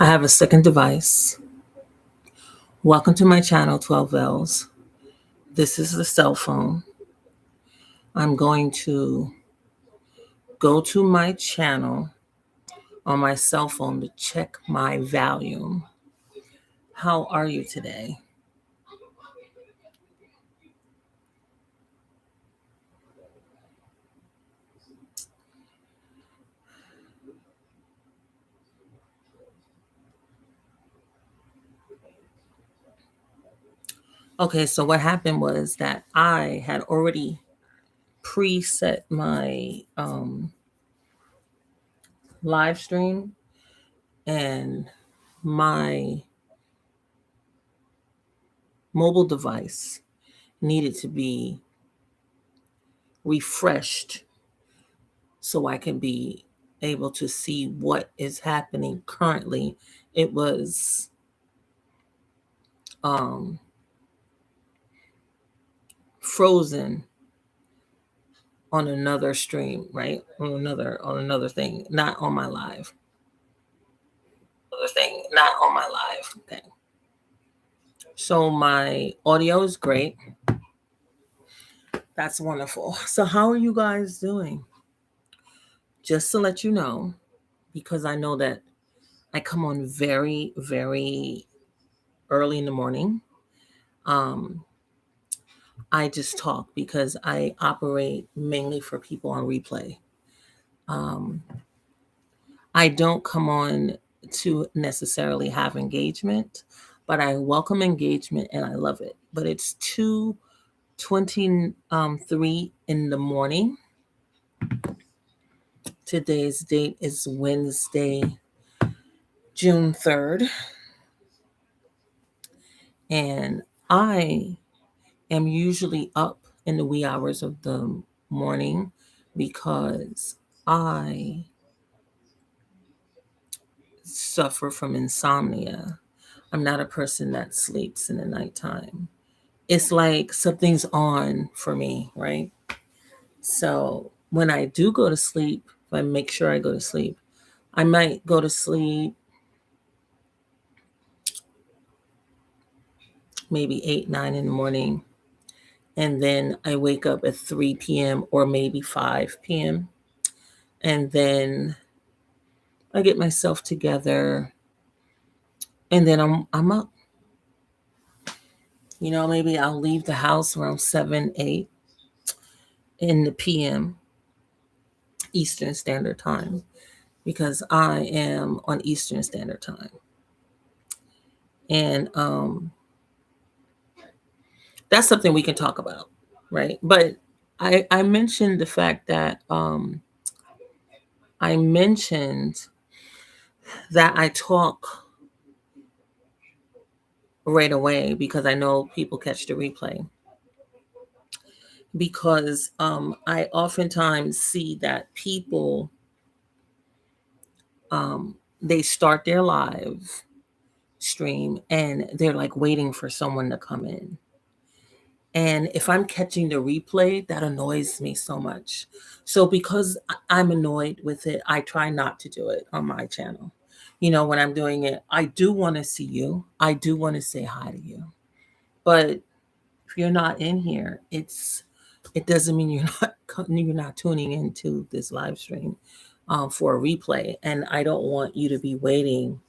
I have a second device. Welcome to my channel, 12 L's. This is the cell phone. I'm going to go to my channel on my cell phone to check my volume. How are you today? Okay, so what happened was that I had already preset my live stream, and my mobile device needed to be refreshed so I can be able to see what is happening currently. It was um, frozen on another stream, right? On another thing, not on my live. Okay. So my audio is great. That's wonderful. So how are you guys doing? Just to let you know, because I know that I come on very, very early in the morning. Um, I just talk because I operate mainly for people on replay. Um, I don't come on to necessarily have engagement, but I welcome engagement and I love it. But it's 2:23 in the morning. Today's date is Wednesday, June 3rd, and I am usually up in the wee hours of the morning because I suffer from insomnia. I'm not a person that sleeps in the nighttime. It's like something's on for me, right? So when I do go to sleep, if I make sure I go to sleep, I might go to sleep maybe 8, 9 in the morning. And then I wake up at 3 p.m. or maybe 5 p.m. And then I get myself together and then I'm up. Maybe I'll leave the house around 7, 8 in the PM Eastern Standard Time because I am on Eastern Standard Time. And that's something we can talk about, right? But I mentioned the fact that I mentioned that I talk right away because I know people catch the replay. Because I oftentimes see that people they start their live stream and they're like waiting for someone to come in. And if I'm catching the replay, that annoys me so much. So because I'm annoyed with it, I try not to do it on my channel. When I'm doing it, I do want to see you. I do want to say hi to you. But if you're not in here, it doesn't mean you're not tuning into this live stream for a replay. And I don't want you to be waiting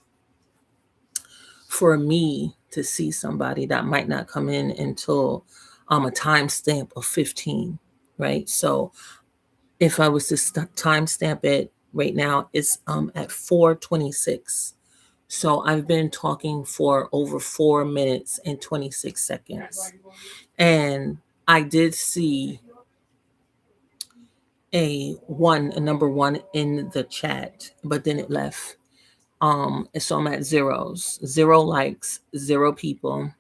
for me to see somebody that might not come in until a timestamp of 15, right? So if I was to timestamp it right now, it's at 4:26. So I've been talking for over 4 minutes and 26 seconds. And I did see a number one in the chat, but then it left. So I'm at zeros, 0 likes, 0 people.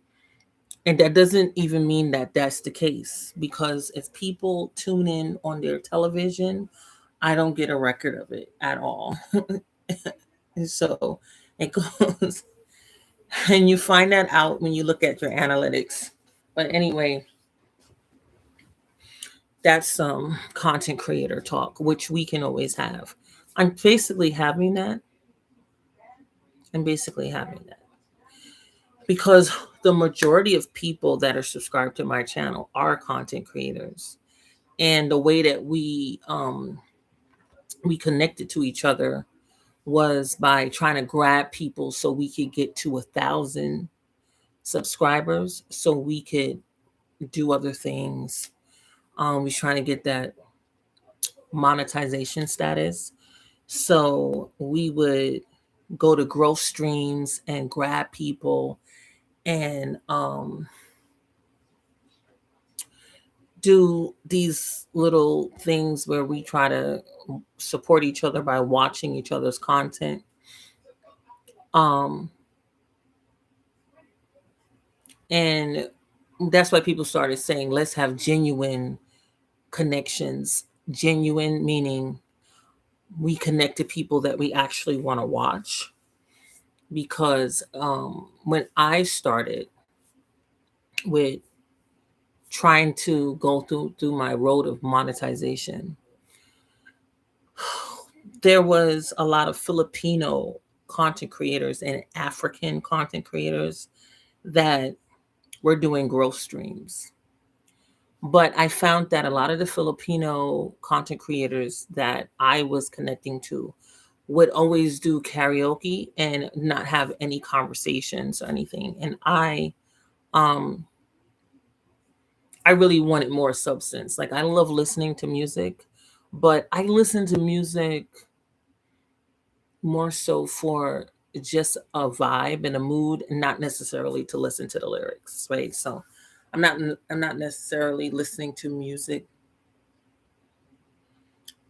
And that doesn't even mean that that's the case because if people tune in on their television, I don't get a record of it at all. And so it goes, and you find that out when you look at your analytics. But anyway, that's some content creator talk, which we can always have. I'm basically having that and basically having that. Because the majority of people that are subscribed to my channel are content creators. And the way that we connected to each other was by trying to grab people so we could get to 1,000 subscribers so we could do other things. We're trying to get that monetization status. So we would go to growth streams and grab people and do these little things where we try to support each other by watching each other's content. Um, and that's why people started saying, let's have genuine connections. Genuine meaning we connect to people that we actually want to watch. Because when I started with trying to go through my road of monetization, there was a lot of Filipino content creators and African content creators that were doing growth streams. But I found that a lot of the Filipino content creators that I was connecting to would always do karaoke and not have any conversations or anything. And um I really wanted more substance. Like, I love listening to music, but I listen to music more so for just a vibe and a mood, and not necessarily to listen to the lyrics, right? So I'm not necessarily listening to music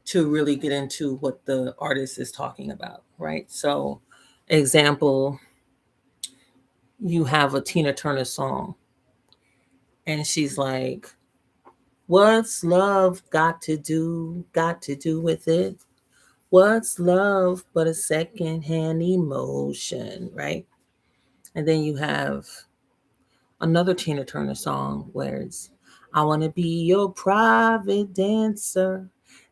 to really get into what the artist is talking about, right? So, example, you have a Tina Turner song, and she's like, "What's love got to do with it? What's love but a secondhand emotion," right? And then you have another Tina Turner song where it's, "I want to be your private dancer,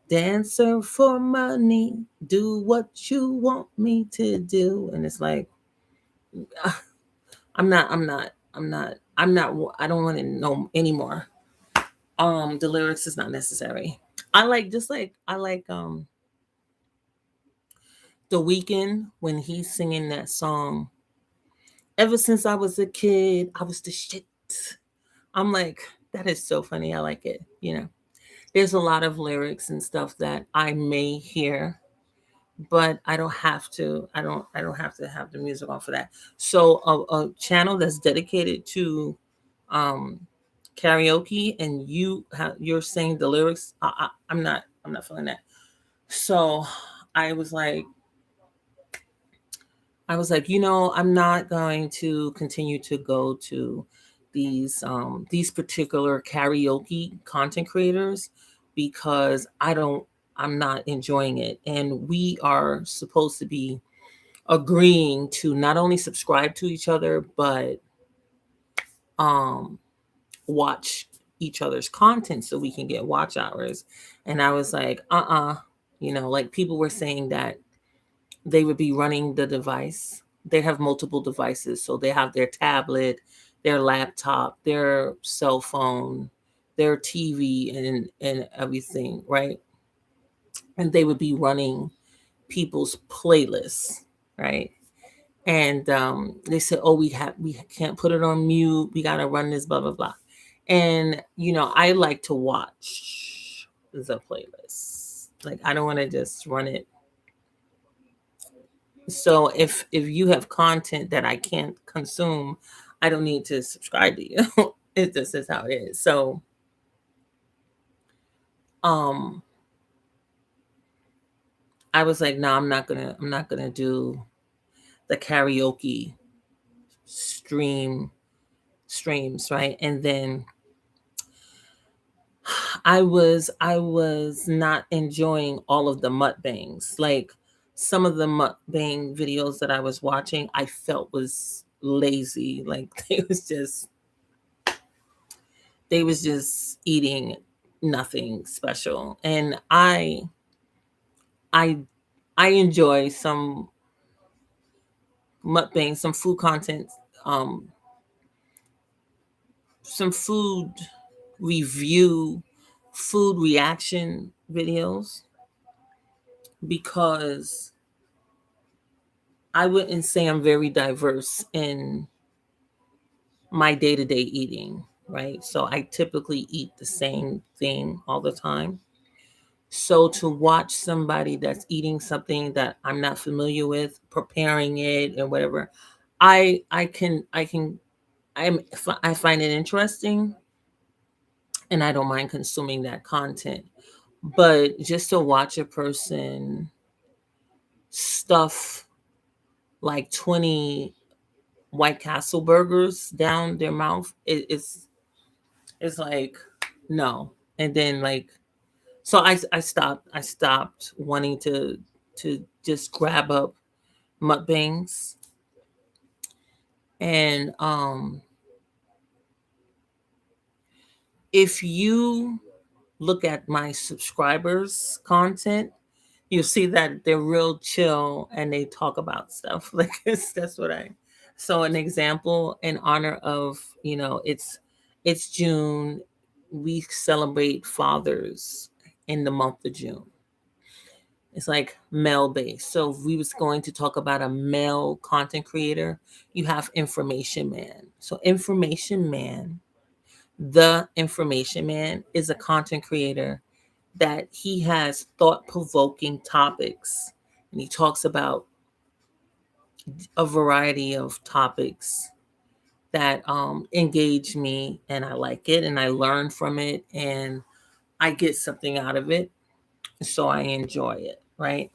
dancer for money, do what you want me to do." And it's like, I don't want to know anymore. The lyrics is not necessary. I like The Weeknd when he's singing that song. Ever since I was a kid, I was the shit. I'm like, that is so funny. I like it. There's a lot of lyrics and stuff that I may hear, but I don't have to. I don't have to have the music on for that. So a channel that's dedicated to um karaoke, and you're saying the lyrics, I'm not feeling that. So I was like, I'm not going to continue to go to these particular karaoke content creators because I'm not enjoying it. And we are supposed to be agreeing to not only subscribe to each other, but um watch each other's content so we can get watch hours. And I was like, like people were saying that they would be running the device. They have multiple devices. So they have their tablet, their laptop, their cell phone, their TV, and everything, right? And they would be running people's playlists, right? And they said, "Oh, we can't put it on mute. We gotta run this, blah blah blah." And I like to watch the playlist. Like, I don't want to just run it. So if you have content that I can't consume, I don't need to subscribe to you. It just is how it is. So um I was like, no, I'm not gonna do the karaoke streams, right? And then I was not enjoying all of the mukbangs. Like, some of the mukbang videos that I was watching, I felt was lazy. Like, they was just eating nothing special. And I I enjoy some mukbang, some food content, um, some food review, food reaction videos, because I wouldn't say I'm very diverse in my day to day eating, right? So I typically eat the same thing all the time. So to watch somebody that's eating something that I'm not familiar with, preparing it and whatever, I can I find it interesting, and I don't mind consuming that content. But just to watch a person stuff like 20 White Castle burgers down their mouth, it's like no. And then like, so I stopped wanting to just grab up mukbangs. And if you look at my subscribers content, you see that they're real chill and they talk about stuff. Like that's what I. So an example in honor of, it's June. We celebrate fathers in the month of June. It's like male based. So if we was going to talk about a male content creator, you have Information Man. So the Information Man is a content creator that he has thought provoking topics, and he talks about a variety of topics that engage me, and I like it and I learn from it and I get something out of it. So I enjoy it, right?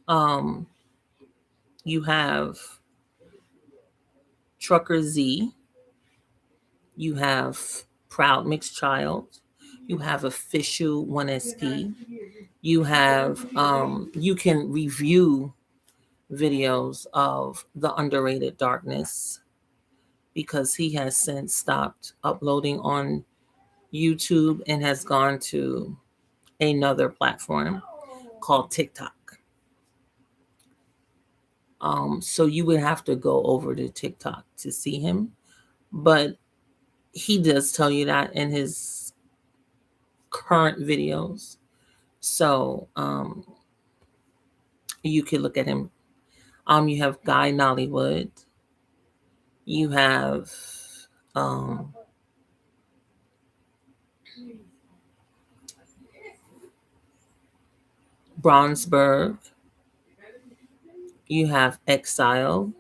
Um, you have Trucker Z, you have Proud Mixed Child, you have Official 1SP, you have you can review videos of The Underrated Darkness, because he has since stopped uploading on YouTube and has gone to another platform called TikTok. So you would have to go over to TikTok to see him, but he does tell you that in his current videos. So you could look at him. You have Guy Nollywood. You have um, Bronsberg. You have Exile.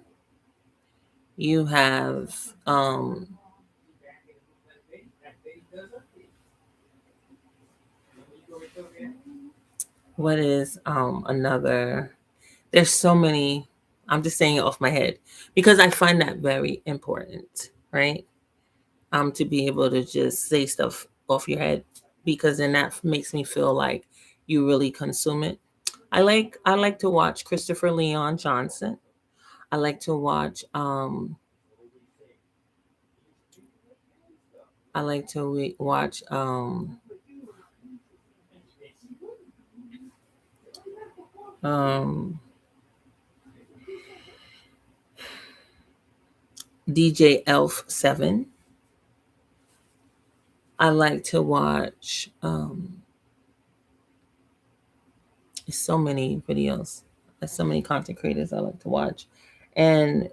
You have what is another? There's so many. I'm just saying it off my head because I find that very important, right? To be able to just say stuff off your head, because then that makes me feel like you really consume it. I like to watch Christopher Leon Johnson. I like to watch I like to watch um DJ Elf 7. I like to watch so many videos. There's so many content creators I like to watch. And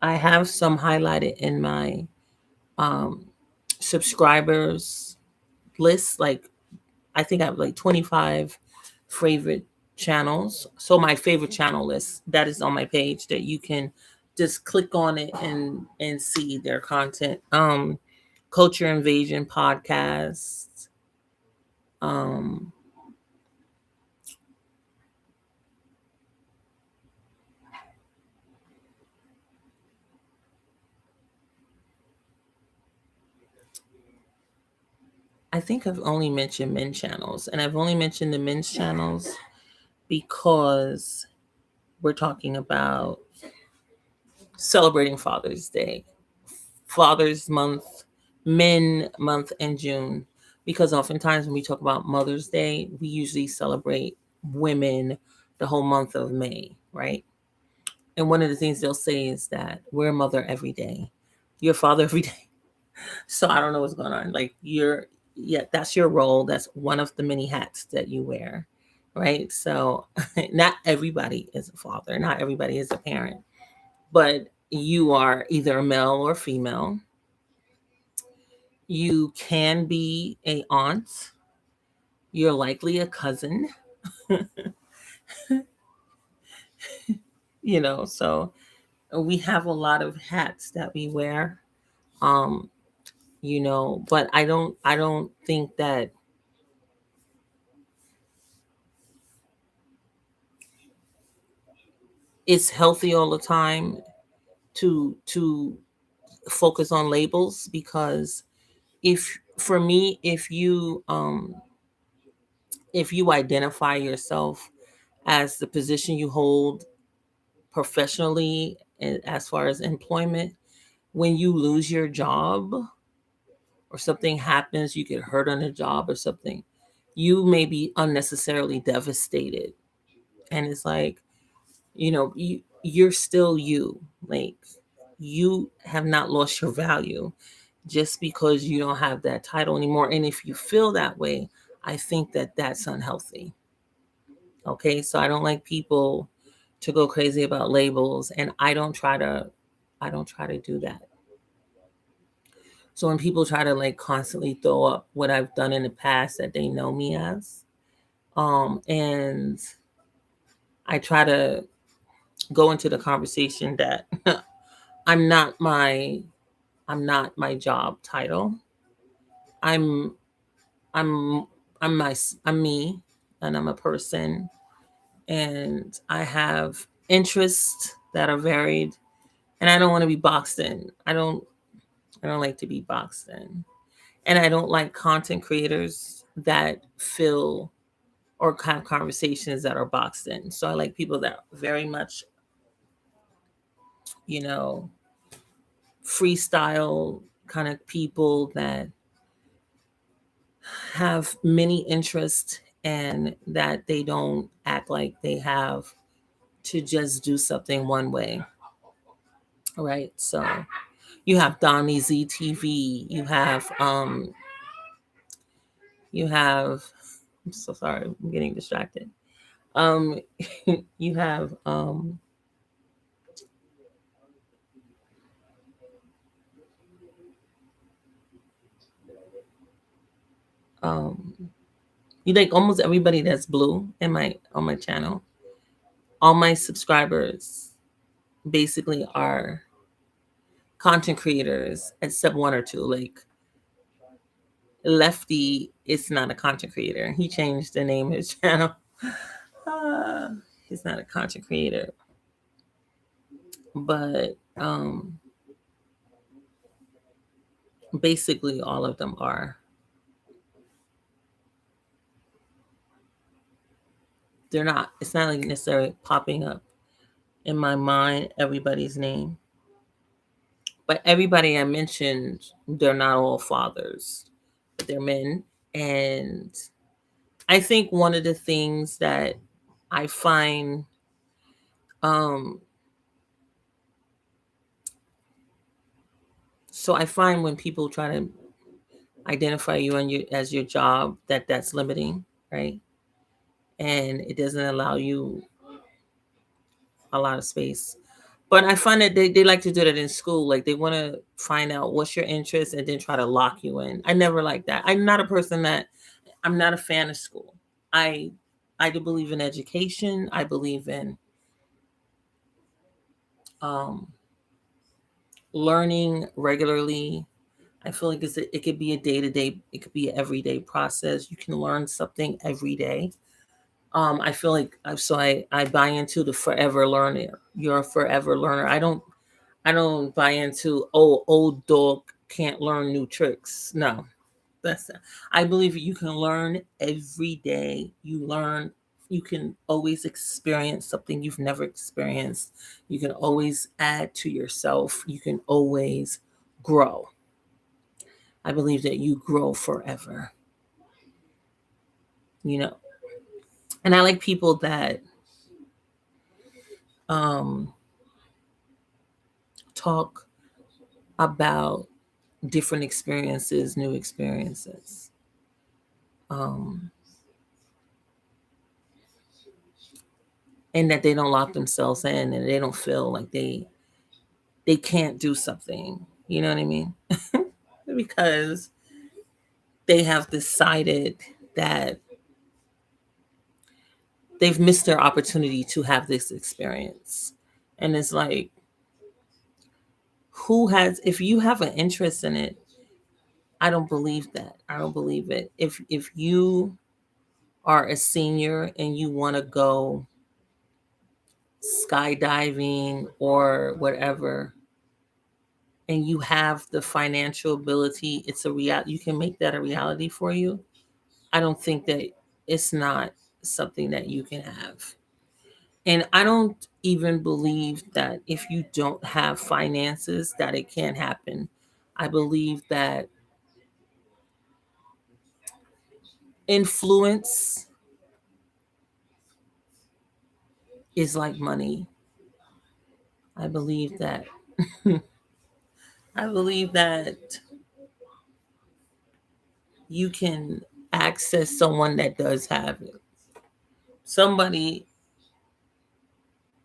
I have some highlighted in my um subscribers list. Like I think I have like 25 favorite channels. So my favorite channel list that is on my page that you can just click on it and see their content. Culture Invasion podcast. Um I think I've only mentioned men channels, and I've only mentioned the men's channels because we're talking about celebrating Father's Day, Father's Month, Men Month in June. Because oftentimes when we talk about Mother's Day, we usually celebrate women the whole month of May, right? And one of the things they'll say is that we're a mother every day, you're a father every day. So I don't know what's going on. Like yeah, that's your role. That's one of the many hats that you wear, right? So not everybody is a father, not everybody is a parent, but you are either a male or female. You can be a aunt. You're likely a cousin, so we have a lot of hats that we wear. Um, but I don't think that it's healthy all the time to focus on labels, because if for me if you identify yourself as the position you hold professionally and as far as employment, when you lose your job or something happens, you get hurt on a job or something, you may be unnecessarily devastated. And it's like, you're still you. Like, you have not lost your value just because you don't have that title anymore. And if you feel that way, I think that that's unhealthy. Okay, so I don't like people to go crazy about labels, and I don't try to do that. So when people try to like constantly throw up what I've done in the past that they know me as, and I try to go into the conversation that I'm not my I'm not my job title. I'm I'm I'm me, and I'm a person, and I have interests that are varied, and I don't want to be boxed in. I don't like to be boxed in. And I don't like content creators that fill or have conversations that are boxed in. So I like people that are very much, you know, freestyle kind of people that have many interests and that they don't act like they have to just do something one way. Right. So you have Donnie ZTV, you have I'm so sorry, I'm getting distracted. Um you have um you like almost everybody that's blue in my on my channel. All my subscribers basically are content creators except one or two. Like Lefty is not a content creator. He changed the name of his channel. Uh, he's not a content creator. But basically all of them are. They're not, it's not like necessarily popping up in my mind everybody's name. But everybody I mentioned, they're not all fathers, but they're men. And I think one of the things that I find um so I find when people try to identify you and you as your job, that's limiting, right? And it doesn't allow you a lot of space. But I find that they like to do that in school. Like they want to find out what's your interest and then try to lock you in. I never like that. I'm not a fan of school. I I do believe in education. I believe in um, learning regularly. I feel like it could be a day to day, it could be an everyday process. You can learn something every day. I feel like I buy into the forever learner. You're a forever learner. I don't buy into, oh, old dog can't learn new tricks. No, that's I believe you can learn every day. You can always experience something you've never experienced. You can always add to yourself. You can always grow. I believe that you grow forever, you know. And I like people that um talk about different experiences, new experiences. Um, and that they don't lock themselves in and they don't feel like they can't do something. You know what I mean? Because they have decided that they've missed their opportunity to have this experience. And it's like, who has, if you have an interest in it, I don't believe that. I don't believe it. If you are a senior and you want to go skydiving or whatever, and you have the financial ability, it's a real, you can make that a reality for you. I don't think that it's not something that you can have. And I don't even believe that if you don't have finances that it can't happen. I believe that influence is like money. I believe that I believe that you can access someone that does have it. Somebody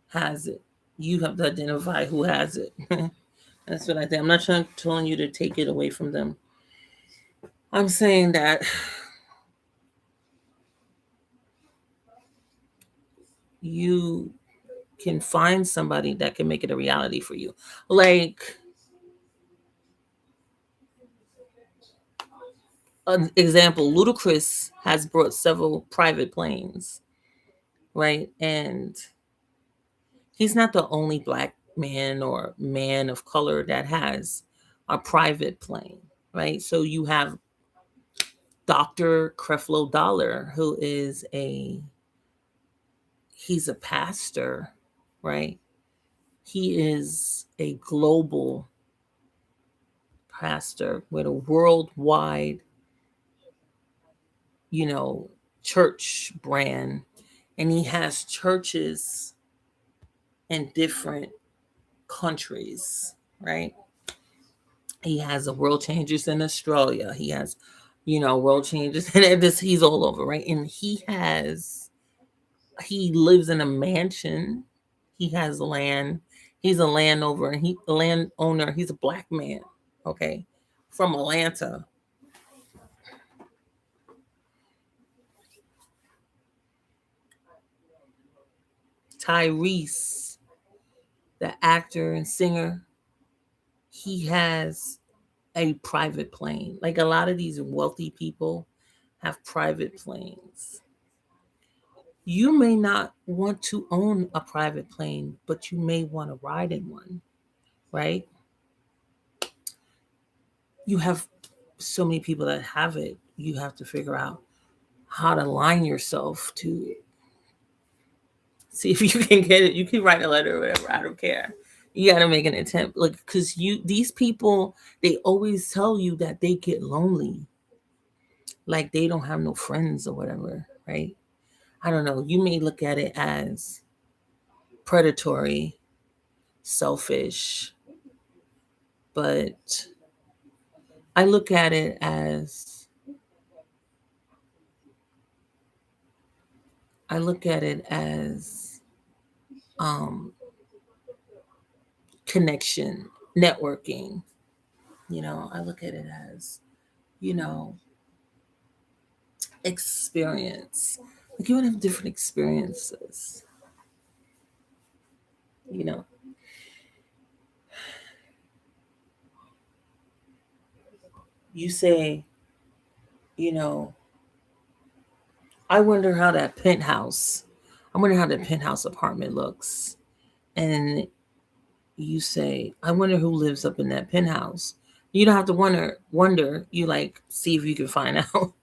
has it. You have to identify who has it. That's what I think. I'm not telling you to take it away from them. I'm saying that you can find somebody that can make it a reality for you. Like an example, Ludacris has brought several private planes, right? And he's not the only black man or man of color that has a private plane, right? So you have Dr. Creflo Dollar, who is he's a pastor, right? He is a global pastor with a worldwide, you know, church brand. And he has churches in different countries, right? He has a World Changers in Australia. He has, World Changers, and this he's all over, right? And he lives in a mansion. He has land. He's a landowner. He's a black man, okay, from Atlanta. Tyrese, the actor and singer, he has a private plane. Like a lot of these wealthy people have private planes. You may not want to own a private plane, but you may want to ride in one, right? You have so many people that have it. You have to figure out how to line yourself to see if you can get it. You can write a letter or whatever. I don't care. You got to make an attempt, like, because these people, they always tell you that they get lonely, like they don't have no friends or whatever, right? I don't know. You may look at it as predatory, selfish, but I look at it as I look at it as um, connection, networking. I look at it as you know experience. Like you want to have different experiences. You know, you say, you know, I wonder how that penthouse. I wonder how that penthouse apartment looks, and you say, I wonder who lives up in that penthouse. You don't have to wonder. You like see if you can find out,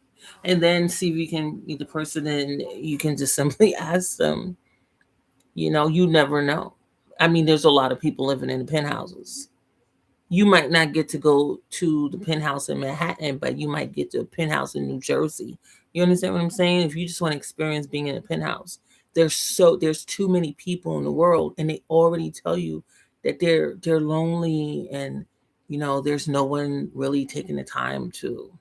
and then see if you can the person, and you can just simply ask them. You never know. I mean, there's a lot of people living in the penthouses. You might not get to go to the penthouse in Manhattan, but you might get to a penthouse in New Jersey. You understand what I'm saying? If you just want to experience being in a penthouse, there's too many people in the world, and they already tell you that they're lonely, and there's no one really taking the time to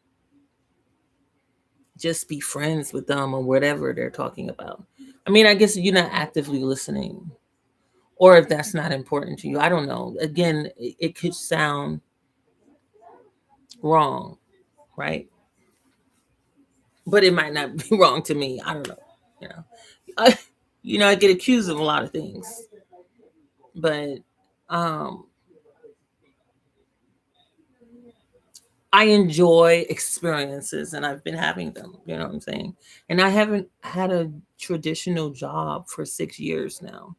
just be friends with them or whatever they're talking about. I mean, I guess you're not actively listening, or if that's not important to you, I don't know. Again, it could sound wrong, right? But it might not be wrong to me. I don't know. You know, I, I get accused of a lot of things, but um, I enjoy experiences, and I've been having them. You know what I'm saying? And I haven't had a traditional job for 6 years now.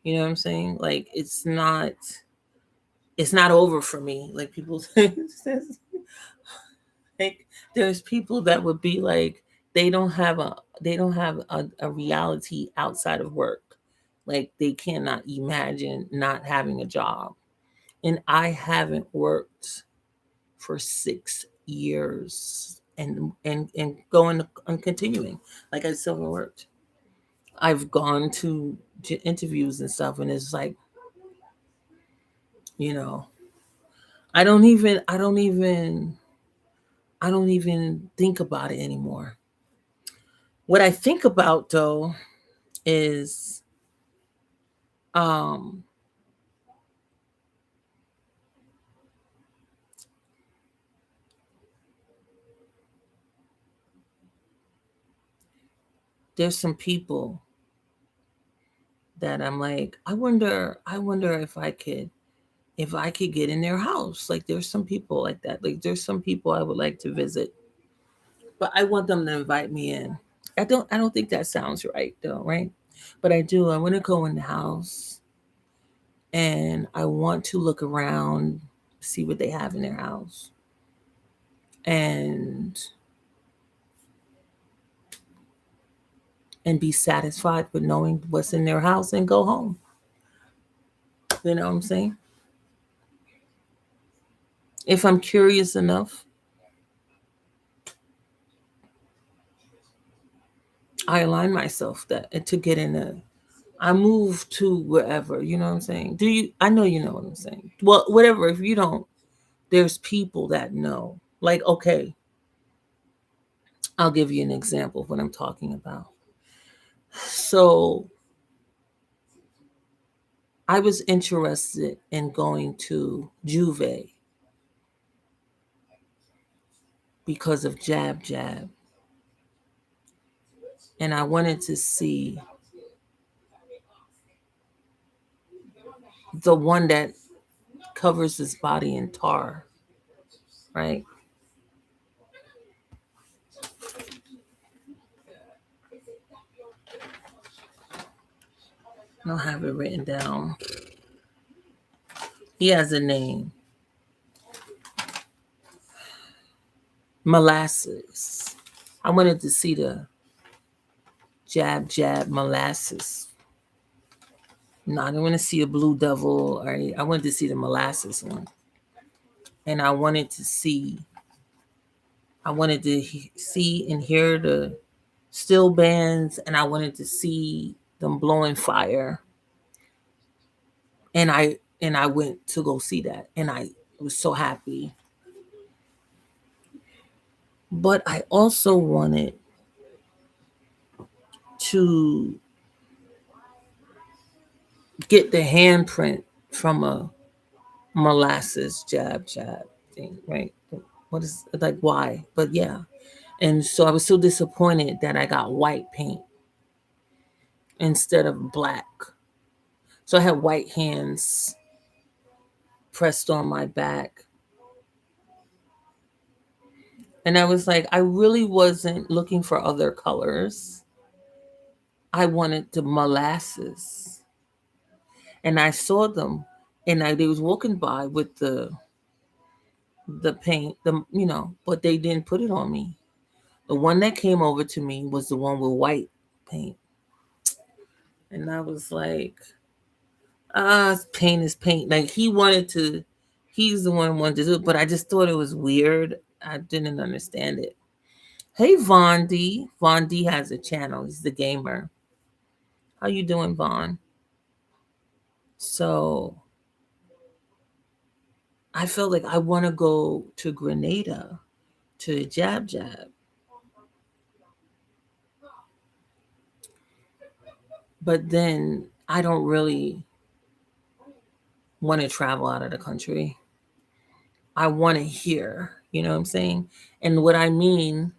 You know what I'm saying? Like it's not over for me. Like people say, like there's people that would be like they don't have a reality outside of work. Like they cannot imagine not having a job. And I haven't worked for 6 years, and going and continuing. Like I still haven't worked. I've gone to interviews and stuff, and it's like, you know, I don't even think about it anymore. What I think about though is um there's some people that I'm like, I wonder if I could get in their house. Like there's some people like that. Like there's some people I would like to visit, but I want them to invite me in. I don't think that sounds right though, right? But I do. I want to go in the house, and I want to look around, see what they have in their house, and be satisfied with knowing what's in their house and go home. You know what I'm saying? If I'm curious enough, I align myself that to get in a I move to wherever, you know what I'm saying? Do you I know you know what I'm saying. Well, whatever, if you don't, there's people that know. Like, okay, I'll give you an example of what I'm talking about. So I was interested in going to Juve because of Jab Jab. And I wanted to see the one that covers his body in tar, right? I don't have it written down. He has a name. Molasses. I wanted to see the Jab Jab Molasses. No, I didn't want to see a Blue Devil, or I wanted to see the Molasses one. And I wanted to see and hear the steel bands, and I wanted to see them blowing fire. And I went to go see that, and I was so happy. But I also wanted to get the handprint from a molasses Jab Jab thing, right? What is, like, why? But yeah. And so I was so disappointed that I got white paint instead of black. So I had white hands pressed on my back. And I was like, I really wasn't looking for other colors. I wanted the molasses. And I saw them, and they was walking by with the paint, but they didn't put it on me. The one that came over to me was the one with white paint. And I was like, paint is paint. Like he's the one who wanted to do it, but I just thought it was weird. I didn't understand it. Hey, Von D. Von D has a channel. He's the gamer. How you doing, Vaughn? So I felt like I want to go to Grenada, to Jab Jab, but then I don't really want to travel out of the country. I want to hear, you know what I'm saying? And what I mean,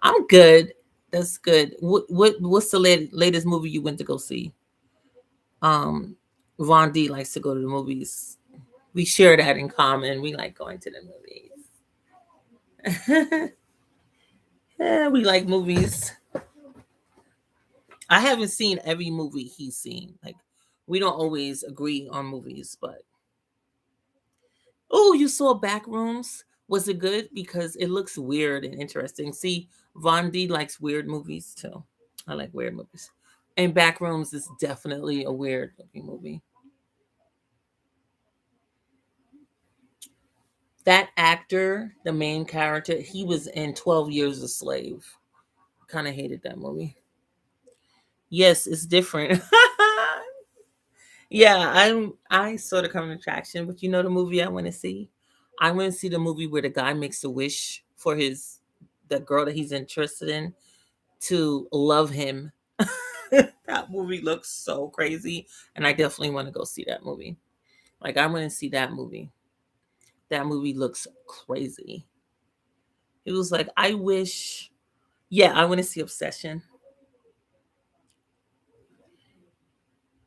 I'm good. That's good. What's the latest movie you went to go see? Um, Von D likes to go to the movies. We share that in common. We like going to the movies. Yeah, we like movies. I haven't seen every movie he's seen. Like, we don't always agree on movies, but oh, you saw Backrooms? Was it good? Because it looks weird and interesting. See, Von D likes weird movies too. I like weird movies. And Backrooms is definitely a weird looking movie. That actor, the main character, he was in 12 Years a Slave. Kind of hated that movie. Yes, it's different. Yeah, I sort of come to attraction, but you know the movie I want to see? I want to see the movie where the guy makes a wish for his the girl that he's interested in to love him. That movie looks so crazy, and I definitely want to go see that movie. Like I want to see that movie. That movie looks crazy. It was like I wish. Yeah, I want to see Obsession.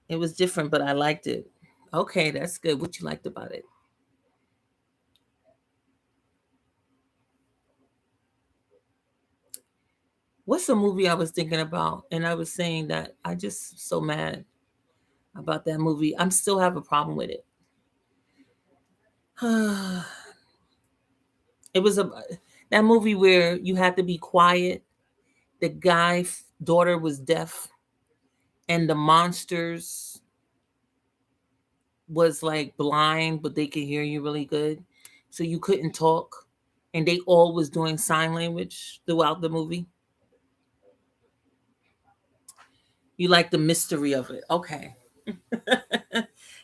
It was different, but I liked it. Okay, that's good. What you liked about it? What's the movie I was thinking about? And I was saying that I just so mad about that movie. I'm still have a problem with it. It was a that movie where you had to be quiet. The guy's daughter was deaf, and the monsters was like blind, but they could hear you really good, so you couldn't talk, and they all was doing sign language throughout the movie. You like the mystery of it, okay?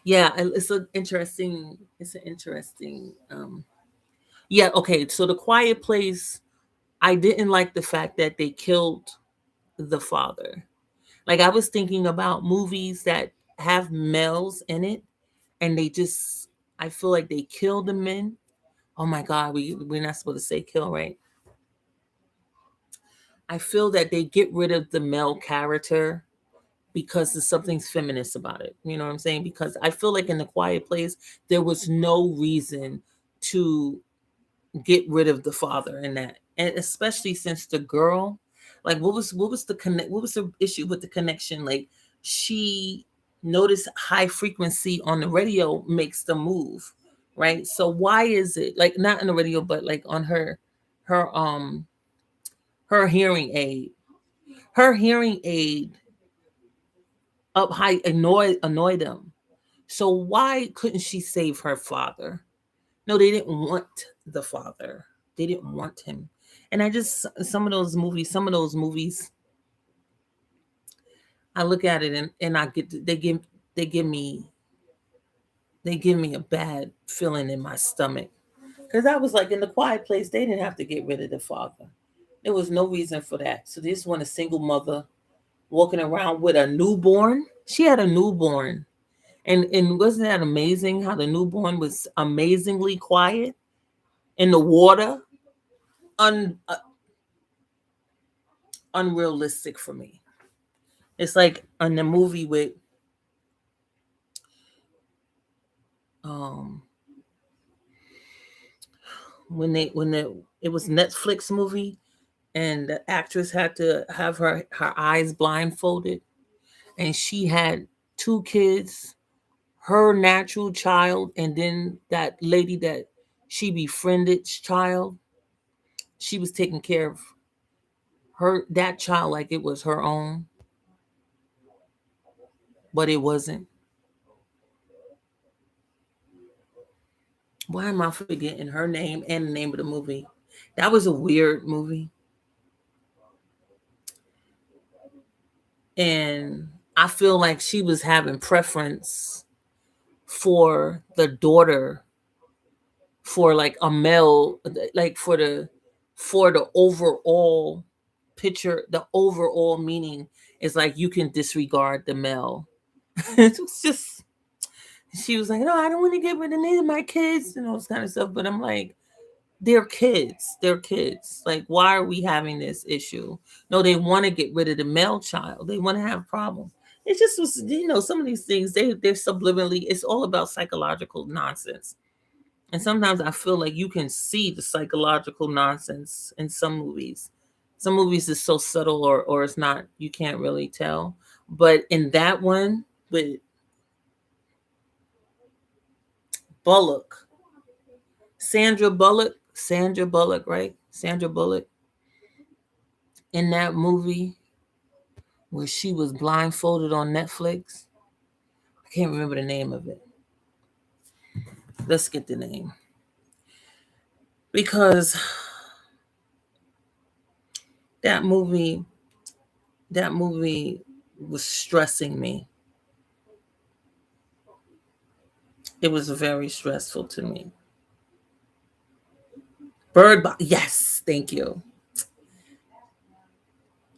Yeah, it's an interesting. It's an interesting. Yeah, okay. So the Quiet Place, I didn't like the fact that they killed the father. Like I was thinking about movies that have males in it, and they just. I feel like they kill the men. Oh my God, we're not supposed to say kill, right? I feel that they get rid of the male character because there's something feminist about it. You know what I'm saying? Because I feel like in the Quiet Place, there was no reason to get rid of the father in that, and especially since the girl, like, what was the connect? What was the issue with the connection? Like, she noticed high frequency on the radio makes them move, right? So why is it like not on the radio, but like on her her hearing aid, her hearing aid up high annoyed them. So why couldn't she save her father? No, they didn't want the father. They didn't want him. And I just some of those movies, I look at it and I get they give me they give me a bad feeling in my stomach. Because I was like in the Quiet Place, they didn't have to get rid of the father. There was no reason for that. So they just want a single mother walking around with a newborn. She had a newborn. And wasn't that amazing how the newborn was amazingly quiet in the water? Un, Unrealistic for me. It's like in the movie with um when the it was Netflix movie and the actress had to have her eyes blindfolded and she had two kids, her natural child and then that lady that she befriended's child. She was taking care of her that child like it was her own, but it wasn't. Why am I forgetting her name and the name of the movie? That was a weird movie. And I feel like she was having preference for the daughter for like a male, like for the overall picture, the overall meaning is like you can disregard the male. It was just, she was like, no, I don't want to get rid of any of my kids and all this kind of stuff. But I'm like, they're kids. They're kids. Like, why are we having this issue? No, they want to get rid of the male child. They want to have problems. It just was, some of these things, they're subliminally, it's all about psychological nonsense. And sometimes I feel like you can see the psychological nonsense in some movies. Some movies is so subtle, or it's not, you can't really tell. But in that one with Bullock, Sandra Bullock, right? Sandra Bullock, in that movie where she was blindfolded on Netflix. I can't remember the name of it. Let's get the name. Because that movie that movie was stressing me. It was very stressful to me. Bird Box. Yes, thank you.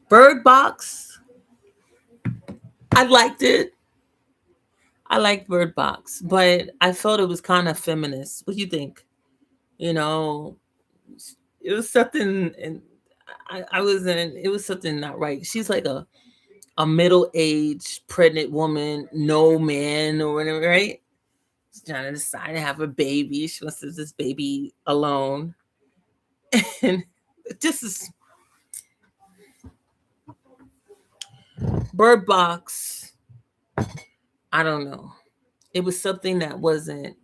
Bird Box. I liked it. I liked Bird Box, but I felt it was kind of feminist. What do you think? You know, it was something, and I was in. It was something not right. She's like a middle aged pregnant woman, no man or whatever, right? She's trying to decide to have a baby. She wants to have this baby alone, and this is Bird Box. I don't know. It was something that wasn't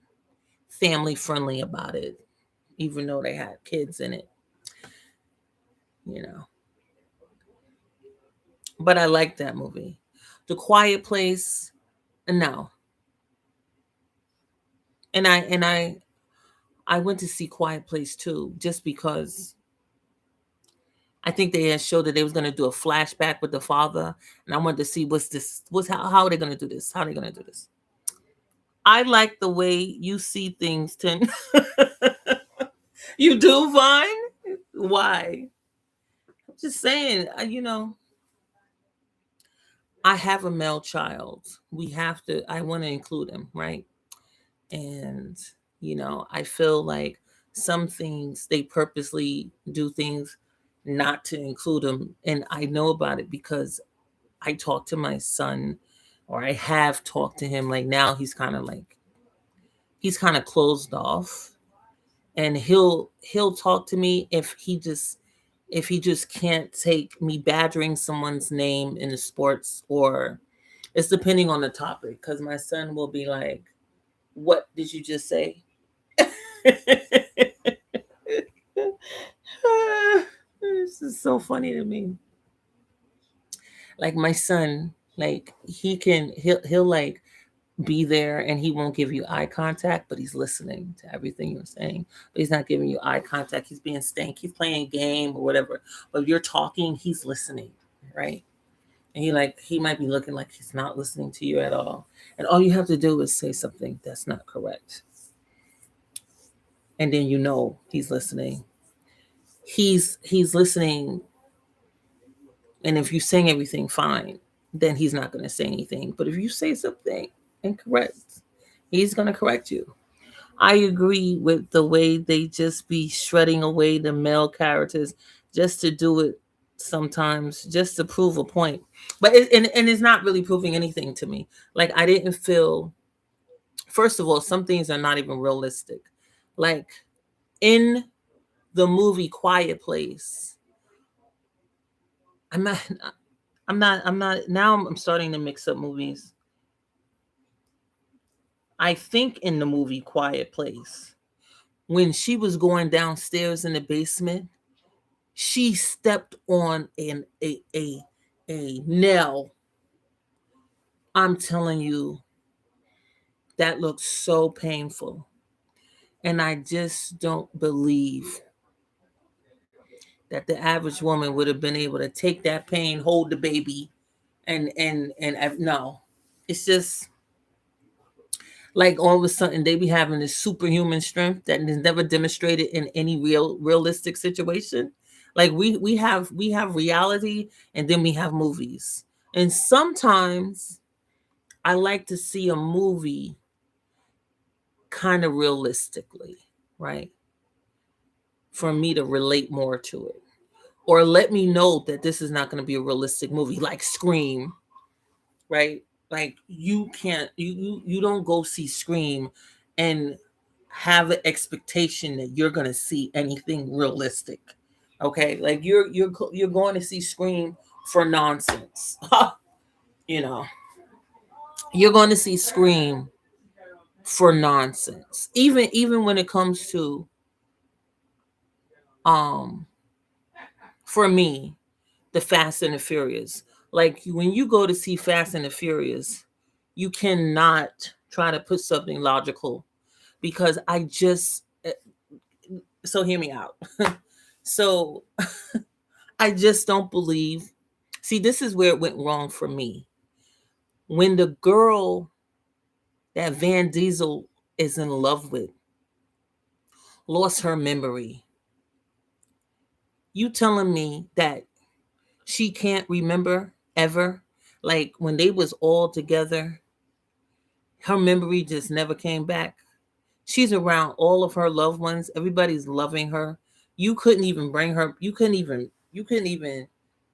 family friendly about it, even though they had kids in it, you know. But I liked that movie. The Quiet Place, no. And I went to see Quiet Place too, just because I think they had showed that they was gonna do a flashback with the father, and I wanted to see how are they gonna do this? How are they gonna do this? I like the way you see things, Tim. You do, Vine? Why? I'm just saying, I have a male child. I want to include him, right? And, I feel like some things they purposely do things not to include him. And I know about it because I talk to my son, or I have talked to him. Like now he's kind of closed off, and he'll talk to me if he just can't take me badgering someone's name in the sports, or it's depending on the topic, because my son will be like, what did you just say? This is so funny to me. Like my son, like he'll like be there and he won't give you eye contact, but he's listening to everything you're saying. But he's not giving you eye contact. He's being stank. He's playing a game or whatever. But if you're talking, he's listening, right? And he might be looking like he's not listening to you at all. And all you have to do is say something that's not correct. And then he's listening. He's listening, and if you saying everything fine, then he's not gonna say anything. But if you say something incorrect, he's gonna correct you. I agree with the way they just be shredding away the male characters just to do it sometimes, just to prove a point. But and it's not really proving anything to me. Like I didn't feel. First of all, some things are not even realistic. Like in the movie Quiet Place, I'm not. I'm not. Now I'm starting to mix up movies. I think in the movie Quiet Place, when she was going downstairs in the basement, she stepped on a nail. I'm telling you, that looks so painful. And I just don't believe that the average woman would have been able to take that pain, hold the baby, and no. It's just Like all of a sudden they be having this superhuman strength that is never demonstrated in any realistic situation. Like we have reality, and then we have movies. And sometimes I like to see a movie kind of realistically, right? For me to relate more to it. Or let me know that this is not going to be a realistic movie, like Scream, right? Like you don't go see Scream and have an expectation that you're going to see anything realistic. Okay? Like you're going to see Scream for nonsense. You know, you're going to see Scream for nonsense. Even when it comes to um for me, the Fast and the Furious. Like when you go to see Fast and the Furious, you cannot try to put something logical, because so hear me out. So I just don't believe. See, this is where it went wrong for me. When the girl that Van Diesel is in love with lost her memory, you telling me that she can't remember ever? Like when they was all together, her memory just never came back. She's around all of her loved ones. Everybody's loving her. You couldn't even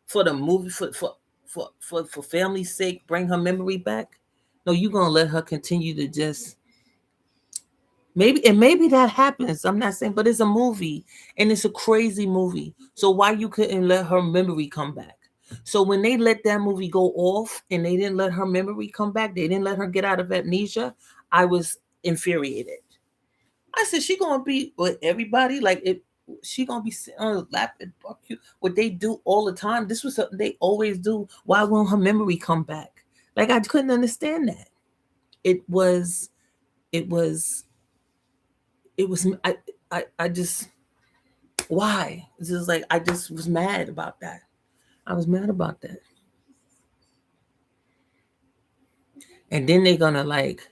for the movie for family's sake bring her memory back. No, you gonna let her continue to just maybe that happens. I'm not saying, but it's a movie and it's a crazy movie. So why you couldn't let her memory come back? So when they let that movie go off and they didn't let her memory come back, they didn't let her get out of amnesia, I was infuriated. I said, she gonna be with everybody like it. She gonna be sitting on her lap and fuck you. What they do all the time. This was something they always do. Why won't her memory come back? Like I couldn't understand that. It was, it was, it was. I just why? It's just like I just was mad about that. I was mad about that. And then they're gonna like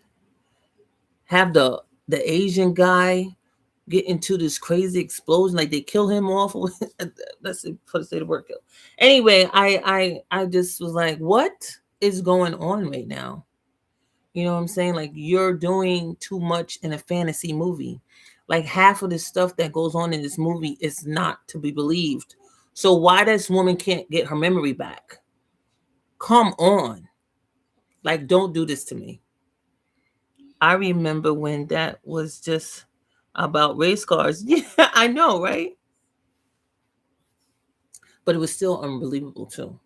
have the Asian guy get into this crazy explosion, like they kill him off. Let's say the word kill. Anyway, I just was like, what is going on right now? You know what I'm saying? Like you're doing too much in a fantasy movie. Like half of the stuff that goes on in this movie is not to be believed. So why this woman can't get her memory back? Come on. Like don't do this to me. I remember when that was just about race cars. Yeah, I know, right? But it was still unbelievable too.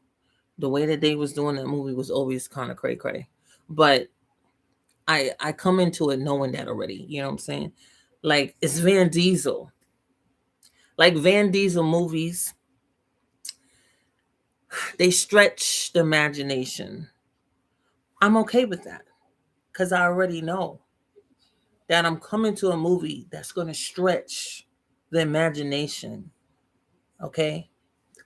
The way that they was doing that movie was always kind of cray cray. But I come into it knowing that already. You know what I'm saying? Like it's Van Diesel. Like Van Diesel movies, they stretch the imagination. I'm okay with that because I already know that I'm coming to a movie that's going to stretch the imagination. Okay,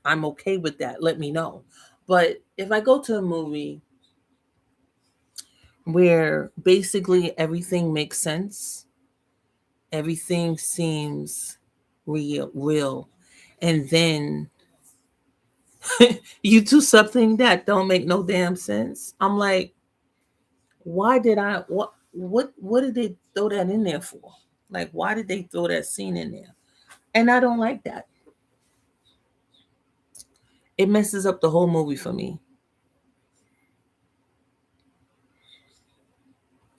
I'm okay with that. Let me know. But if I go to a movie where basically everything makes sense, everything seems real, and then you do something that don't make no damn sense. I'm like, why did I what did they throw that in there for? Like why did they throw that scene in there? And I don't like that. It messes up the whole movie for me.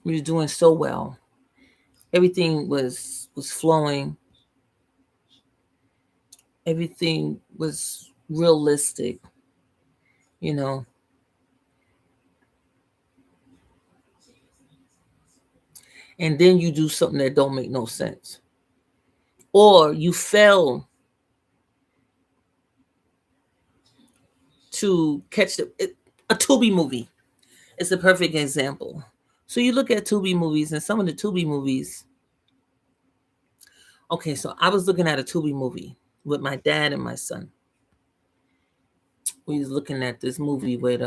We were doing so well. Everything was flowing. Everything was realistic, you know. And then you do something that don't make no sense. Or you fail to catch a Tubi movie. It's a perfect example. So you look at Tubi movies, and some of the Tubi movies. Okay, so I was looking at a Tubi movie with my dad and my son. We was looking at this movie with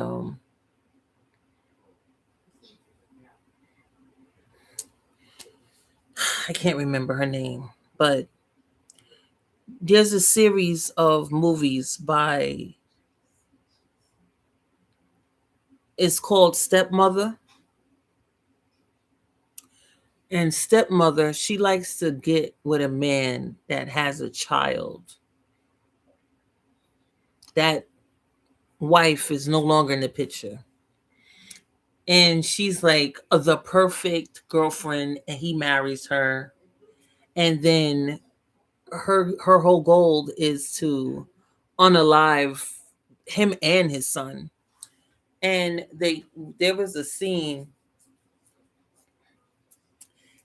I can't remember her name, but there's a series of movies by, it's called Stepmother. And Stepmother, she likes to get with a man that has a child. That wife is no longer in the picture. And she's like the perfect girlfriend, and he marries her. And then her whole goal is to unalive him and his son. And there was a scene,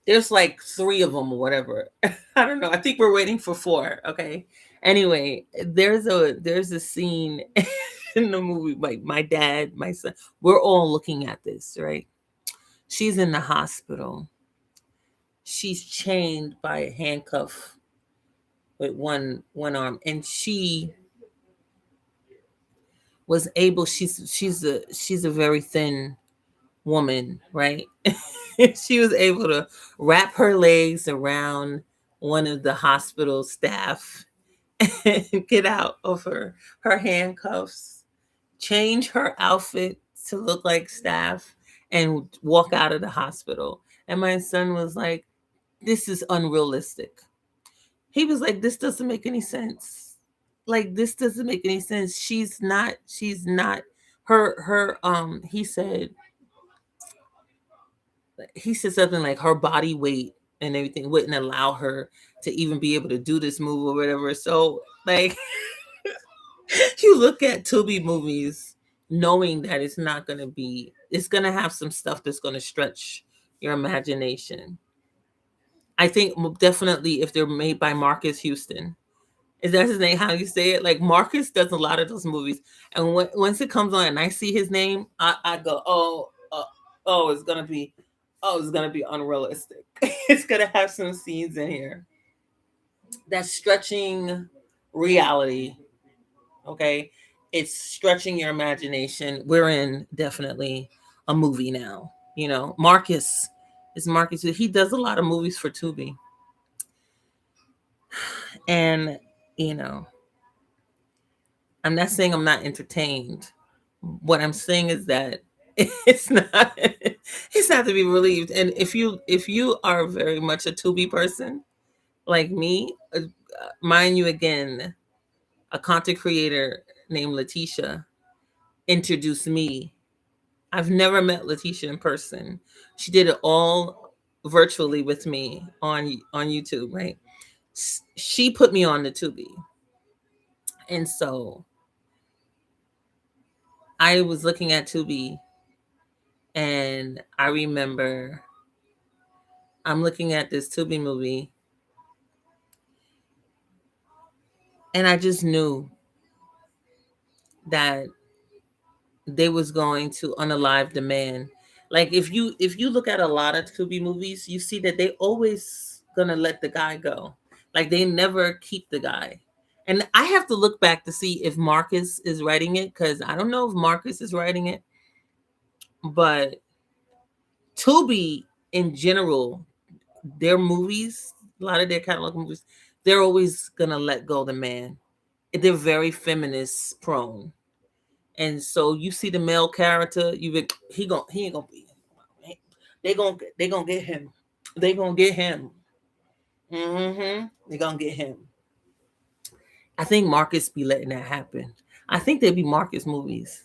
there's like three of them or whatever. I don't know. I think we're waiting for four. Okay. Anyway, there's a scene in the movie. Like my dad, my son, we're all looking at this, right? She's in the hospital. She's chained by a handcuff with one arm, and she was able. She's a very thin woman, right? She was able to wrap her legs around one of the hospital staff and get out of her handcuffs, change her outfit to look like staff, and walk out of the hospital. And my son was like, "This is unrealistic." He was like, "This doesn't make any sense. Like this doesn't make any sense. She's not her." He said something like her body weight and everything wouldn't allow her to even be able to do this move or whatever. So like you look at Tubi movies knowing that it's gonna have some stuff that's gonna stretch your imagination. I think definitely if they're made by Marcus Houston. Is that his name? How you say it? Like Marcus does a lot of those movies, and once it comes on and I see his name, I go, oh, it's gonna be unrealistic. It's gonna have some scenes in here that's stretching reality. Okay, it's stretching your imagination. We're in definitely a movie now. Marcus is Marcus. He does a lot of movies for Tubi, and you know, I'm not saying I'm not entertained. What I'm saying is that it's not to be relieved. And if you are very much a Tubi person like me, mind you again, a content creator named Letitia introduced me. I've never met Letitia in person. She did it all virtually with me on YouTube, right? She put me on the Tubi. And so I was looking at Tubi, and I remember I'm looking at this Tubi movie, and I just knew that they was going to unalive the man. Like if you look at a lot of Tubi movies, you see that they always gonna let the guy go. Like they never keep the guy. And I have to look back to see if Marcus is writing it, because I don't know if Marcus is writing it, but Tubi in general, their movies, a lot of their catalog movies, they're always gonna let go the man. They're very feminist prone. And so you see the male character, he ain't gonna be. They gonna get him. They gonna get him. They gonna get him. I think Marcus be letting that happen. I think they be Marcus movies.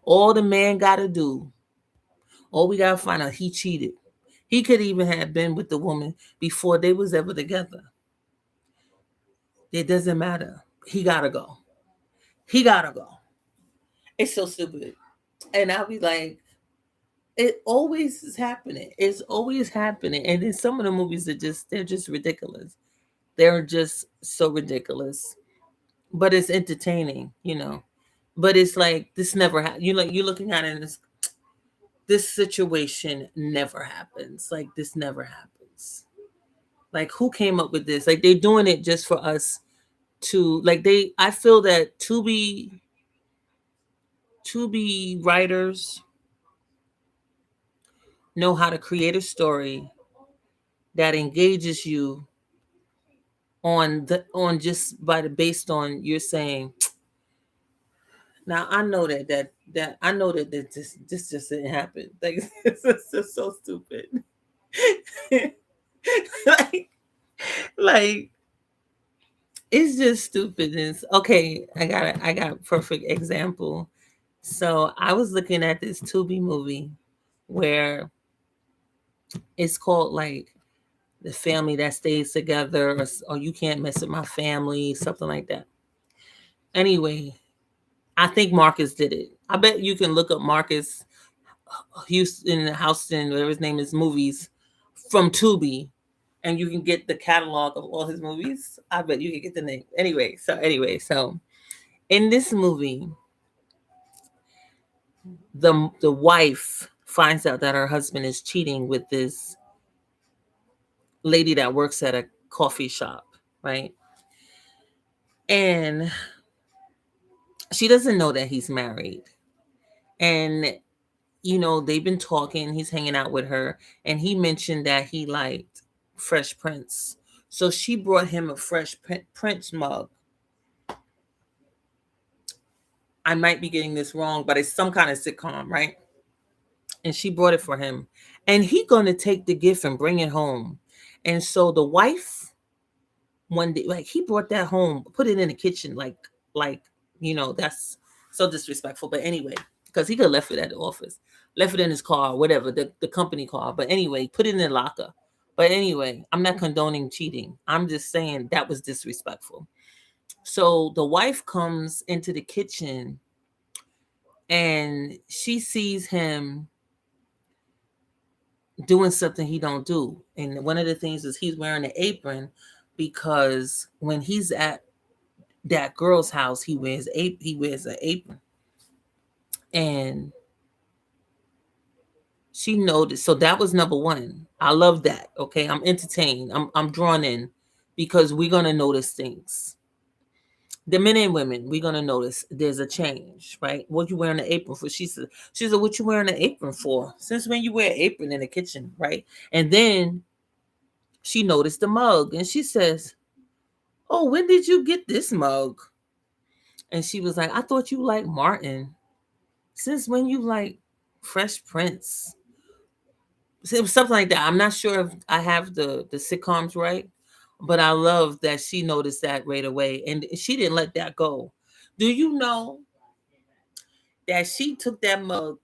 All the man gotta do, all we gotta find out, he cheated. He could even have been with the woman before they was ever together. It doesn't matter. He gotta go. He gotta go. It's so stupid. And I'll be like, it always is happening. It's always happening. And then some of the movies they're just ridiculous. They're just so ridiculous. But it's entertaining. But it's like this never you're looking at it, and this situation never happens. Like this never happens. Like who came up with this? Like they're doing it just for us to like they I feel that to be writers know how to create a story that engages you on just by the based on you're saying, now I know that I know that this just didn't happen. Like this is just so stupid. like like it's just stupidness. Okay, I got a perfect example. So I was looking at this Tubi movie where it's called like The Family That Stays Together, or You Can't Mess With My Family, something like that. Anyway, I think Marcus did it. I bet you can look up Marcus Houston, whatever his name is, movies from Tubi, and you can get the catalog of all his movies. I bet you can get the name. So in this movie, the wife finds out that her husband is cheating with this lady that works at a coffee shop, right? And she doesn't know that he's married. And they've been talking, he's hanging out with her, and he mentioned that he liked Fresh Prince. So she brought him a Fresh Prince mug. I might be getting this wrong, but it's some kind of sitcom, right? And she brought it for him. And he gonna take the gift and bring it home. And so the wife one day, like, he brought that home, put it in the kitchen, that's so disrespectful. But anyway, because he could have left it at the office, left it in his car, whatever, the company car. But anyway, put it in the locker. But anyway, I'm not condoning cheating. I'm just saying that was disrespectful. So the wife comes into the kitchen and she sees him doing something he don't do. And one of the things is he's wearing an apron, because when he's at that girl's house, he wears an apron. And she noticed. So that was number one. I love that. Okay, I'm entertained. I'm drawn in, because we're gonna notice things. The men and women, we're gonna notice there's a change, right? What you wearing an apron for? She said, what you wearing an apron for? Since when you wear an apron in the kitchen, right? And then she noticed the mug, and she says, oh, when did you get this mug? And she was like, I thought you liked Martin. Since when you like Fresh Prince? So it was something like that. I'm not sure if I have the sitcoms right, but I love that she noticed that right away, and she didn't let that go. Do you know that she took that mug,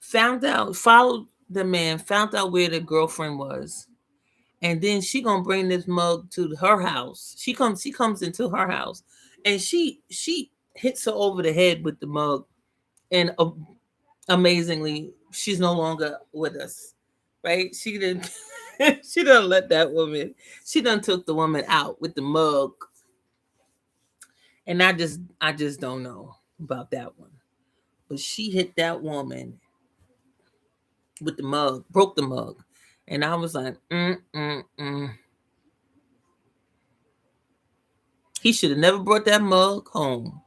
followed the man, found out where the girlfriend was, and then she gonna bring this mug to her house. She comes into her house, and she hits her over the head with the mug, and amazingly, she's no longer with us, right? She didn't. She didn't let that woman. She done took the woman out with the mug, and I just don't know about that one. But she hit that woman with the mug, broke the mug, and I was like, he should have never brought that mug home.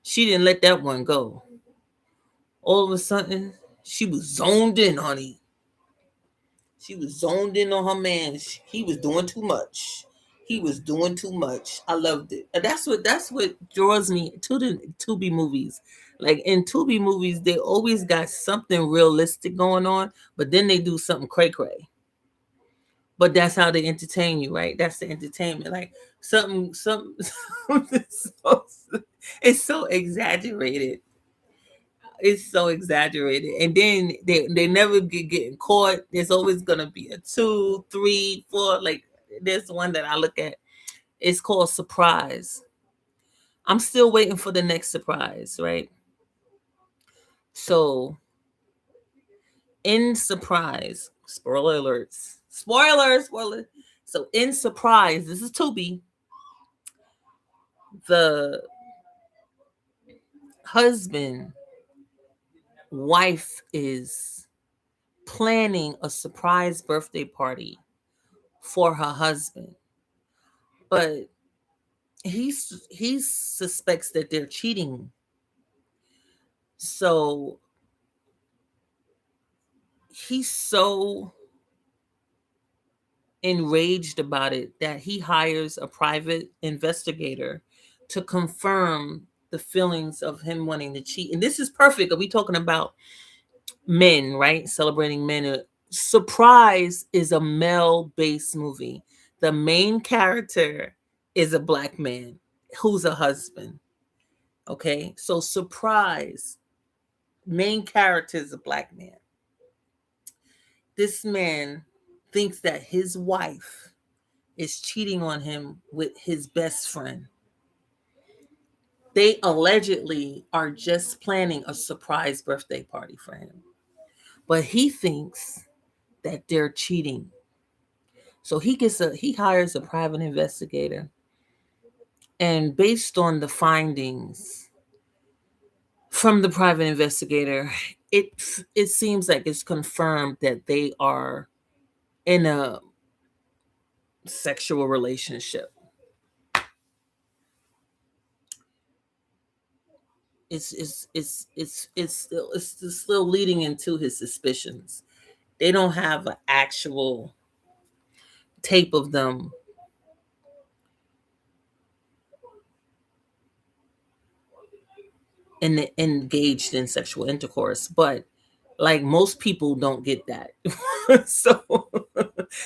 She didn't let that one go. All of a sudden, she was zoned in, honey. She was zoned in on her man. He was doing too much. He was doing too much. I loved it. And that's what draws me to the Tubi movies. Like in Tubi movies, they always got something realistic going on, but then they do something cray cray. But that's how they entertain you, right? That's the entertainment. Like something so, it's so exaggerated. It's so exaggerated, and then they never get getting caught. There's always gonna be a 2, 3, 4. Like there's one that I look at. It's called Surprise. I'm still waiting for the next surprise, right? So in Surprise, spoiler alerts, spoiler. So in Surprise, this is Tubi. The husband wife is planning a surprise birthday party for her husband, but he suspects that they're cheating. So he's so enraged about it that he hires a private investigator to confirm the feelings of him wanting to cheat. And this is perfect. Are we talking about men, right? Celebrating men. Surprise is a male based movie. The main character is a black man who's a husband. Okay. So, Surprise, main character is a black man. This man thinks that his wife is cheating on him with his best friend. They allegedly are just planning a surprise birthday party for him. But he thinks that they're cheating. So he hires a private investigator, and based on the findings from the private investigator, it seems like it's confirmed that they are in a sexual relationship. It's still leading into his suspicions. They don't have an actual tape of them engaged in sexual intercourse, but like most people don't get that. So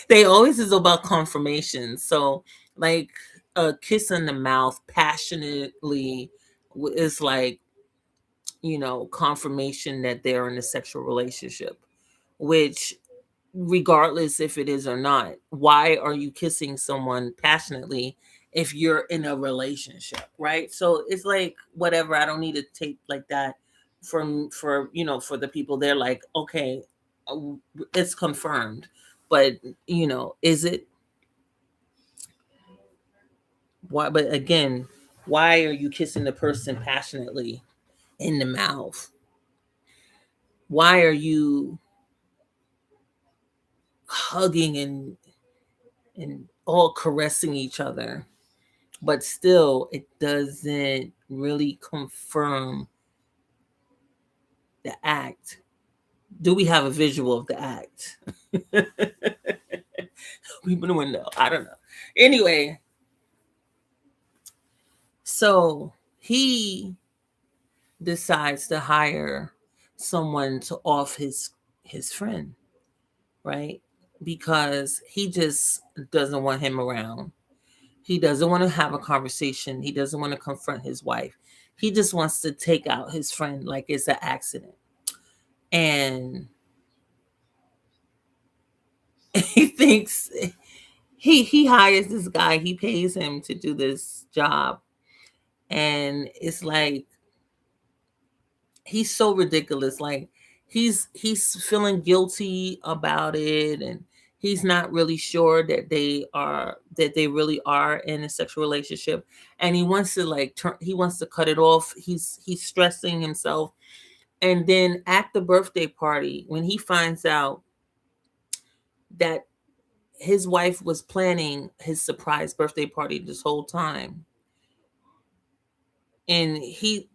they always is about confirmation. So like a kiss in the mouth passionately is like, confirmation that they're in a sexual relationship, which regardless if it is or not, why are you kissing someone passionately if you're in a relationship, right? So it's like whatever. I don't need a tape like that for the people. They're like, okay, uh, it's confirmed, but is it? Why? But again, why are you kissing the person passionately in the mouth? Why are you hugging and all caressing each other? But still, it doesn't really confirm the act. Do we have a visual of the act? People don't know. I don't know. Anyway, so he decides to hire someone to off his friend, right? Because he just doesn't want him around. He doesn't want to have a conversation. He doesn't want to confront his wife. He just wants to take out his friend like it's an accident. And he thinks he hires this guy, he pays him to do this job. And it's like he's so ridiculous. Like he's feeling guilty about it, and he's not really sure that they really are in a sexual relationship, and he wants to he wants to cut it off. He's stressing himself. And then at the birthday party, when he finds out that his wife was planning his surprise birthday party this whole time, and he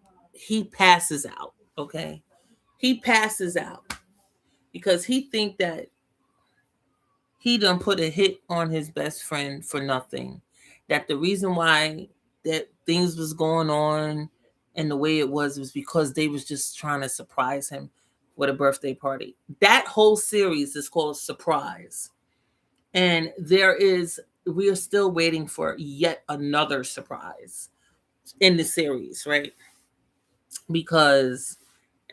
passes out. Okay, he passes out because he think that he done put a hit on his best friend for nothing. That the reason why that things was going on and the way it was because they was just trying to surprise him with a birthday party. That whole series is called Surprise. And we are still waiting for yet another surprise in the series, right? Because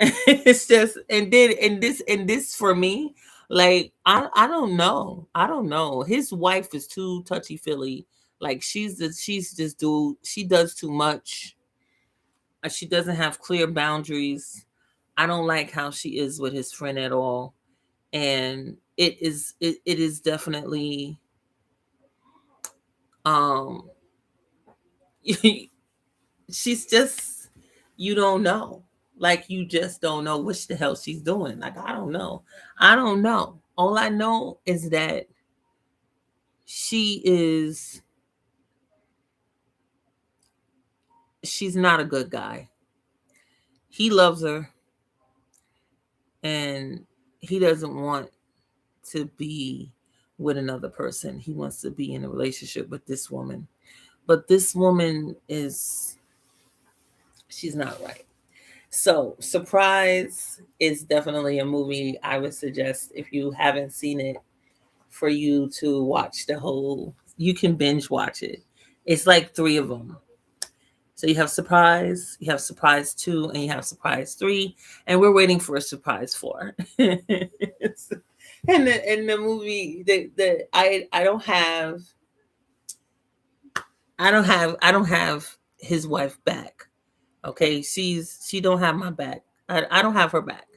it's just, and then and this for me, like I don't know. I don't know. His wife is too touchy feely. Like she's just she does too much. She doesn't have clear boundaries. I don't like how she is with his friend at all. And it is definitely um she's just, you don't know. Like you just don't know which the hell she's doing. Like I don't know. I don't know. All I know is that she is she's not a good guy. He loves her, and he doesn't want to be with another person. He wants to be in a relationship with this woman. But this woman she's not right. So, Surprise is definitely a movie I would suggest if you haven't seen it for you to watch the whole. You can binge watch it. It's like three of them. So you have Surprise, you have Surprise 2, and you have Surprise 3, and we're waiting for a Surprise 4. And the movie I don't have his wife back. Okay, she don't have my back. I don't have her back.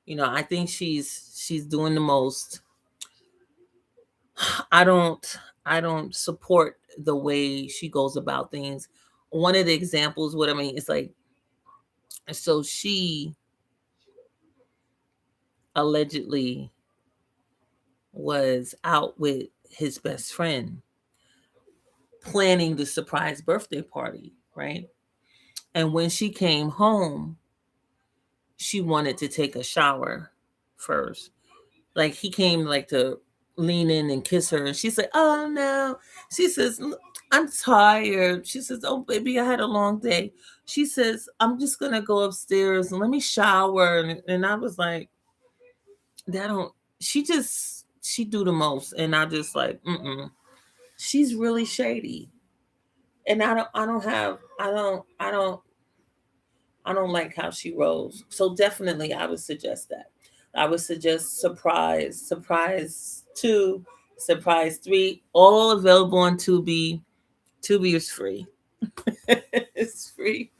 I think she's doing the most. I don't I don't support the way she goes about things. One of the examples, what I mean, is like, so she allegedly was out with his best friend planning the surprise birthday party, right? And when she came home, she wanted to take a shower first. Like he came like to lean in and kiss her, and she said, "Oh no." She says, "I'm tired." She says, "Oh baby, I had a long day." She says, "I'm just gonna go upstairs and let me shower." And I was like, "That don't." She do the most, and I just like, mm. She's really shady, and I don't like how she rolls. So definitely, I would suggest that. I would suggest Surprise, Surprise 2, Surprise 3, all available on Tubi. Tubi is free. It's free.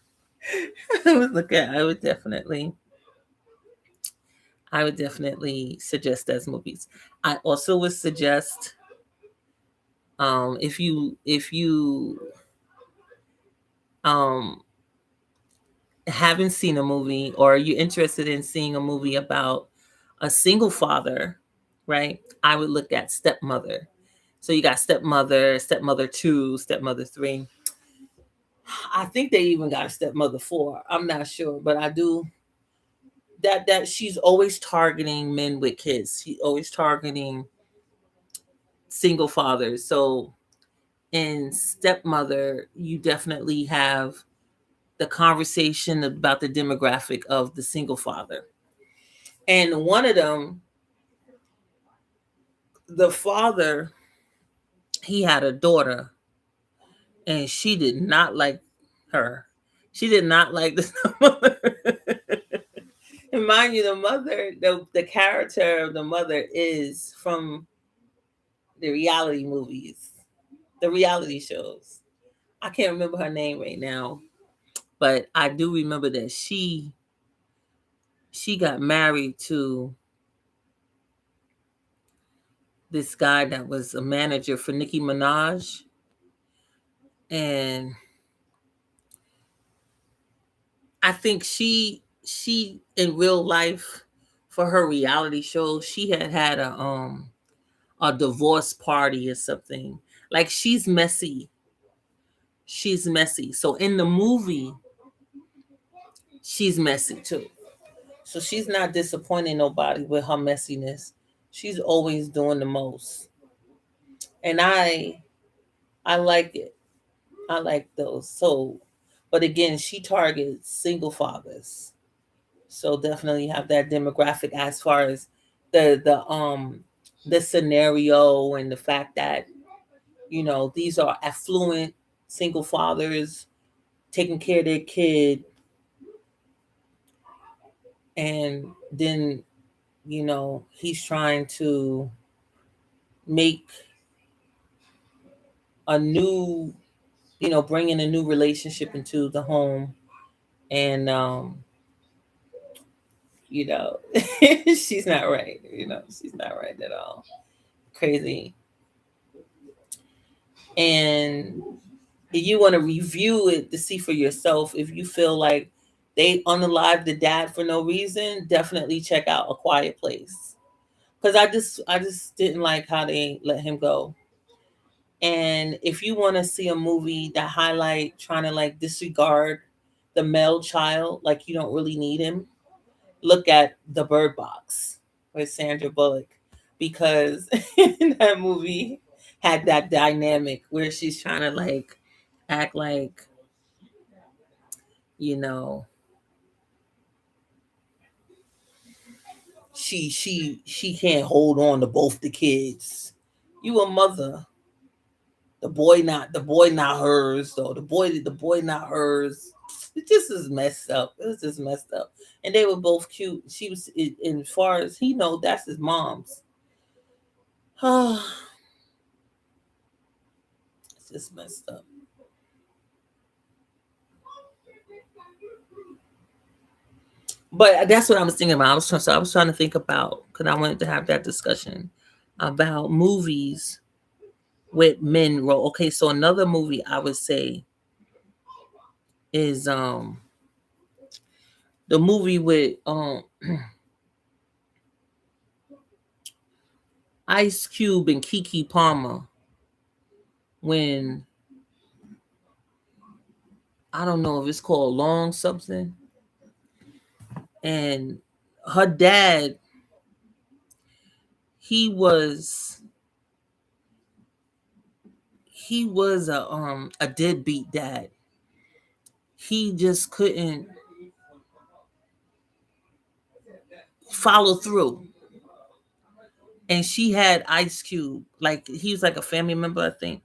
I would definitely suggest those movies. I also would suggest, if you um haven't seen a movie, or you're interested in seeing a movie about a single father, right? I would look at Stepmother. So you got Stepmother, Stepmother 2, Stepmother 3. I think they even got a Stepmother 4. I'm not sure, but I do. That she's always targeting men with kids. She's always targeting single fathers. So in Stepmother, you definitely have the conversation about the demographic of the single father. And one of them, the father, he had a daughter, and she did not like her. She did not like the mother. And mind you, the character of the mother is from the reality movies, the reality shows. I can't remember her name right now, but I do remember that she got married to this guy that was a manager for Nicki Minaj, and I think she in real life, for her reality show, she had a divorce party or something. Like she's messy. She's messy. So in the movie, she's messy too. So she's not disappointing nobody with her messiness. She's always doing the most. And I like it. I like those. So, but again, she targets single fathers. So definitely have that demographic as far as the scenario, and the fact that these are affluent single fathers taking care of their kid, and then he's trying to make a new, bring in a new relationship into the home, and you know she's not right. She's not right at all. Crazy. And if you want to review it to see for yourself, if you feel like they unalive the dad for no reason, definitely check out A Quiet Place. Because I just didn't like how they let him go. And if you want to see a movie that highlight trying to like disregard the male child, like you don't really need him, look at The Bird Box with Sandra Bullock, because in that movie had that dynamic where she's trying to like act like, you know, she can't hold on to both the kids. You a mother. The boy not hers though. The boy not hers. It just is messed up. It was just messed up. And they were both cute. She was, and as far as he know, that's his mom's. It's just messed up. But that's what I was thinking about. I was trying to think about, because I wanted to have that discussion about movies with men role. Okay, so another movie I would say is the movie with Ice Cube and Kiki Palmer, when I don't know if it's called Long something, and her dad, he was a deadbeat dad. He just couldn't follow through. And she had Ice Cube, like he was like a family member, I think.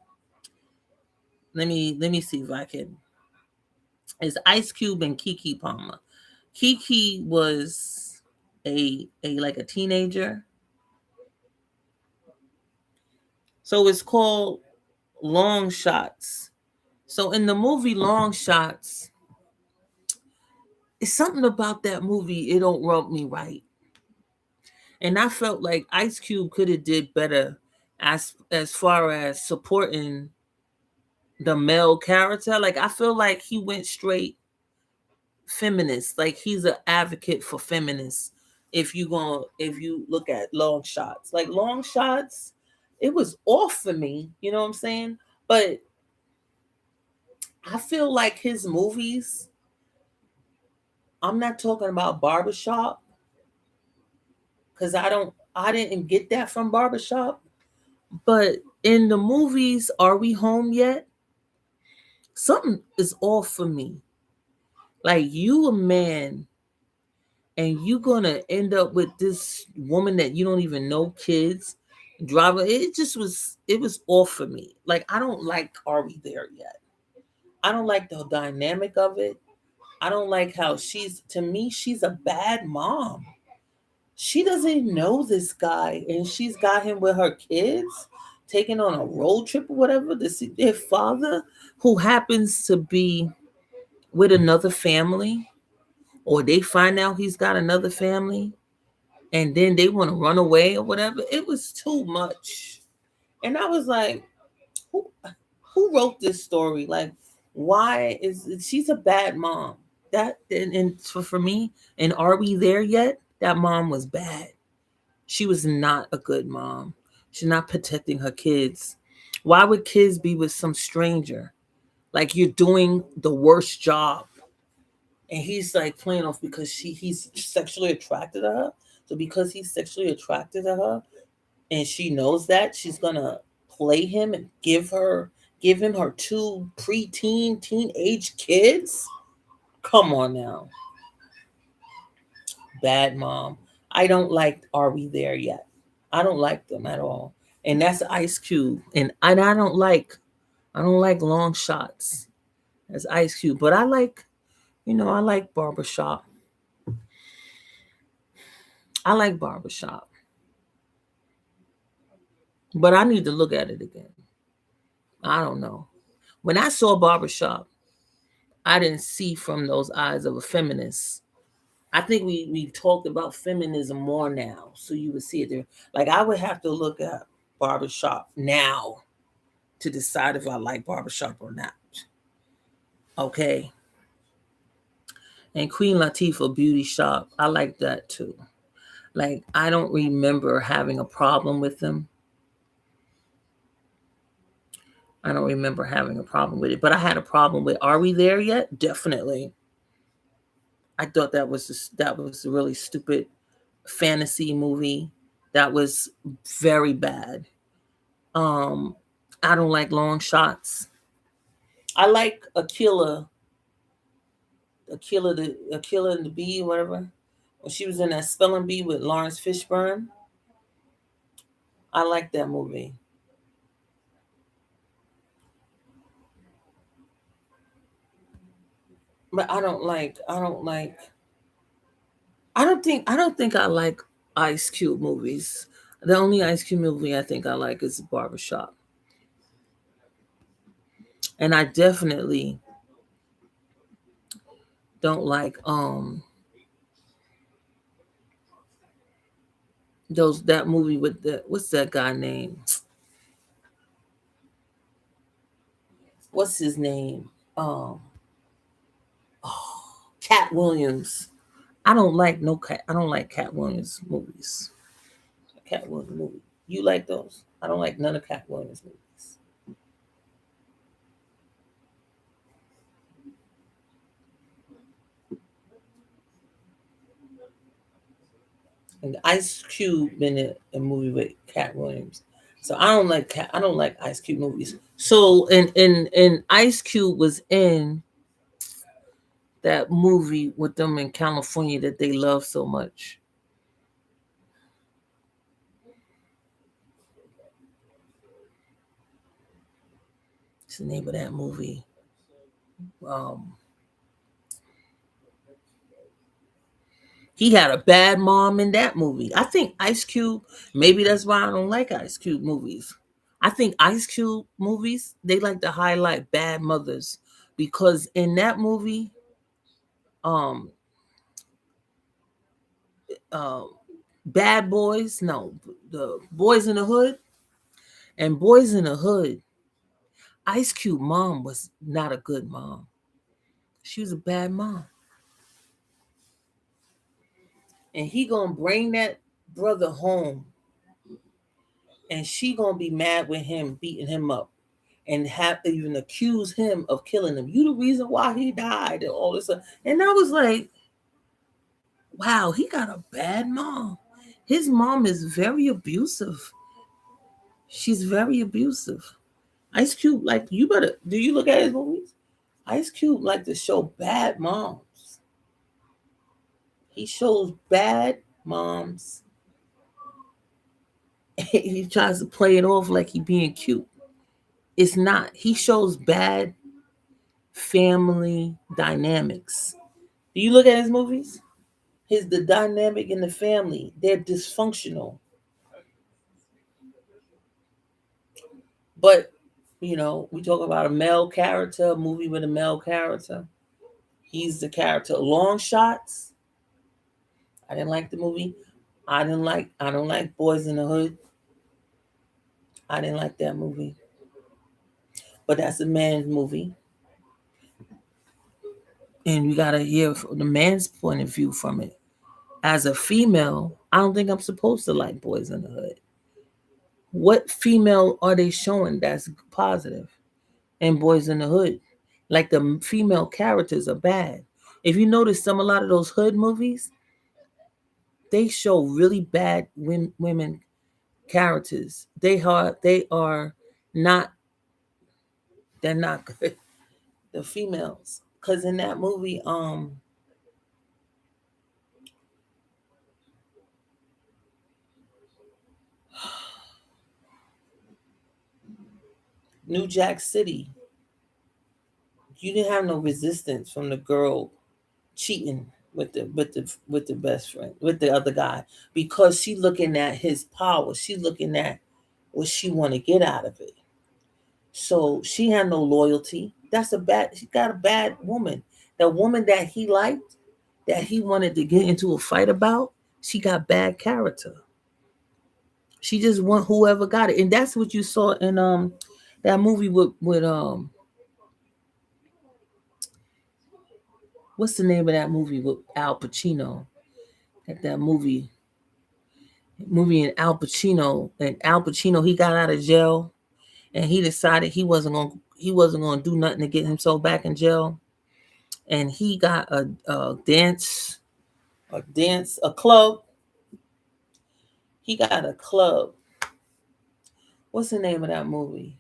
Let me see if I can. It's Ice Cube and Kiki Palmer. Kiki was a like a teenager. So it's called Long Shots. So in the movie Long Shots, it's something about that movie, it don't rub me right. And I felt like Ice Cube could have did better as far as supporting the male character. Like I feel like he went straight feminist. Like he's an advocate for feminists. If you look at Long Shots, like Long Shots, it was off for me. You know what I'm saying? But I feel like his movies. I'm not talking about Barbershop because I didn't get that from Barbershop. But in the movies, Are We Home Yet? Something is off for me. Like you a man and you gonna end up with this woman that you don't even know, kids, driver. It was off for me. Like I don't like Are We There Yet? I don't like the dynamic of it. I don't like how she's a bad mom. She doesn't know this guy and she's got him with her kids taking on a road trip or whatever to see their father, who happens to be with another family, or they find out he's got another family and then they want to run away or whatever. It was too much. And I was like, who who wrote this story? Like, why is she's a bad mom? That and for me, and Are We There Yet? That mom was bad. She was not a good mom. She's not protecting her kids. Why would kids be with some stranger? Like you're doing the worst job. And he's like playing off because he's sexually attracted to her. So because he's sexually attracted to her and she knows that, she's gonna play him and give him her two teenage kids. Come on now. Bad mom. I don't like Are We There Yet? I don't like them at all. And that's Ice Cube. And I don't like Long Shots as Ice Cube. But I like Barbershop. I like Barbershop. But I need to look at it again. I don't know. When I saw Barbershop, I didn't see from those eyes of a feminist. I think we talked about feminism more now, so you would see it there. Like I would have to look at Barbershop now to decide if I like Barbershop or not. Okay. And Queen Latifah Beauty Shop, I like that too. Like I don't remember having a problem with them. I don't remember having a problem with it, but I had a problem with Are We There Yet? Definitely. I thought that was a really stupid fantasy movie. That was very bad. Um, I don't like long shots. I like Akila and the Bee, whatever. When she was in that spelling bee with Lawrence Fishburne, I like that movie. But I don't think I like Ice Cube movies. The only Ice Cube movie I think I like is Barbershop. And I definitely don't like those that movie with the what's that guy name? What's his name? Um oh, Cat Williams. I don't like Cat Williams movies. Cat Williams movie. You like those? I don't like none of Cat Williams movies. And Ice Cube in a movie with Cat Williams. So I don't like Ice Cube movies. So and Ice Cube was in that movie with them in California that they love so much. What's the name of that movie? Um, he had a bad mom in that movie. I think Ice Cube. Maybe that's why I don't like Ice Cube movies. I think Ice Cube movies they like to highlight bad mothers because in that movie, um, uh, Bad Boys, no, the Boys in the Hood and Boys in the Hood. Ice Cube mom was not a good mom. She was a bad mom. And he gonna bring that brother home and she gonna be mad with him beating him up and have to even accuse him of killing him. You the reason why he died and all this stuff. And I was like, wow, he got a bad mom. His mom is very abusive. She's very abusive. Ice Cube, like you better do you look at his movies? Ice Cube like to show bad moms. He shows bad moms. He tries to play it off like he being cute. It's not. He shows bad family dynamics. Do you look at his movies? His the dynamic in the family. They're dysfunctional. But we talk about a male character, a movie with a male character. He's the character. Long shots. I didn't like the movie. I don't like Boys in the Hood. I didn't like that movie. But that's a man's movie. And you gotta hear from the man's point of view from it. As a female, I don't think I'm supposed to like Boys in the Hood. What female are they showing that's positive in Boys in the Hood? Like the female characters are bad. If you notice, a lot of those hood movies, they show really bad women characters. They are not they're not good. The females, because in that movie, New Jack City, you didn't have no resistance from the girl cheating with the best friend with the other guy because she looking at his power. She looking at what she want to get out of it. So she had no loyalty. She got a bad woman. The woman that he liked, that he wanted to get into a fight about, she got bad character. She just want whoever got it. And that's what you saw in that movie with what's the name of that movie with Al Pacino? That movie in Al Pacino he got out of jail and he decided he wasn't gonna do nothing to get himself back in jail. And he got a club. He got a club. What's the name of that movie?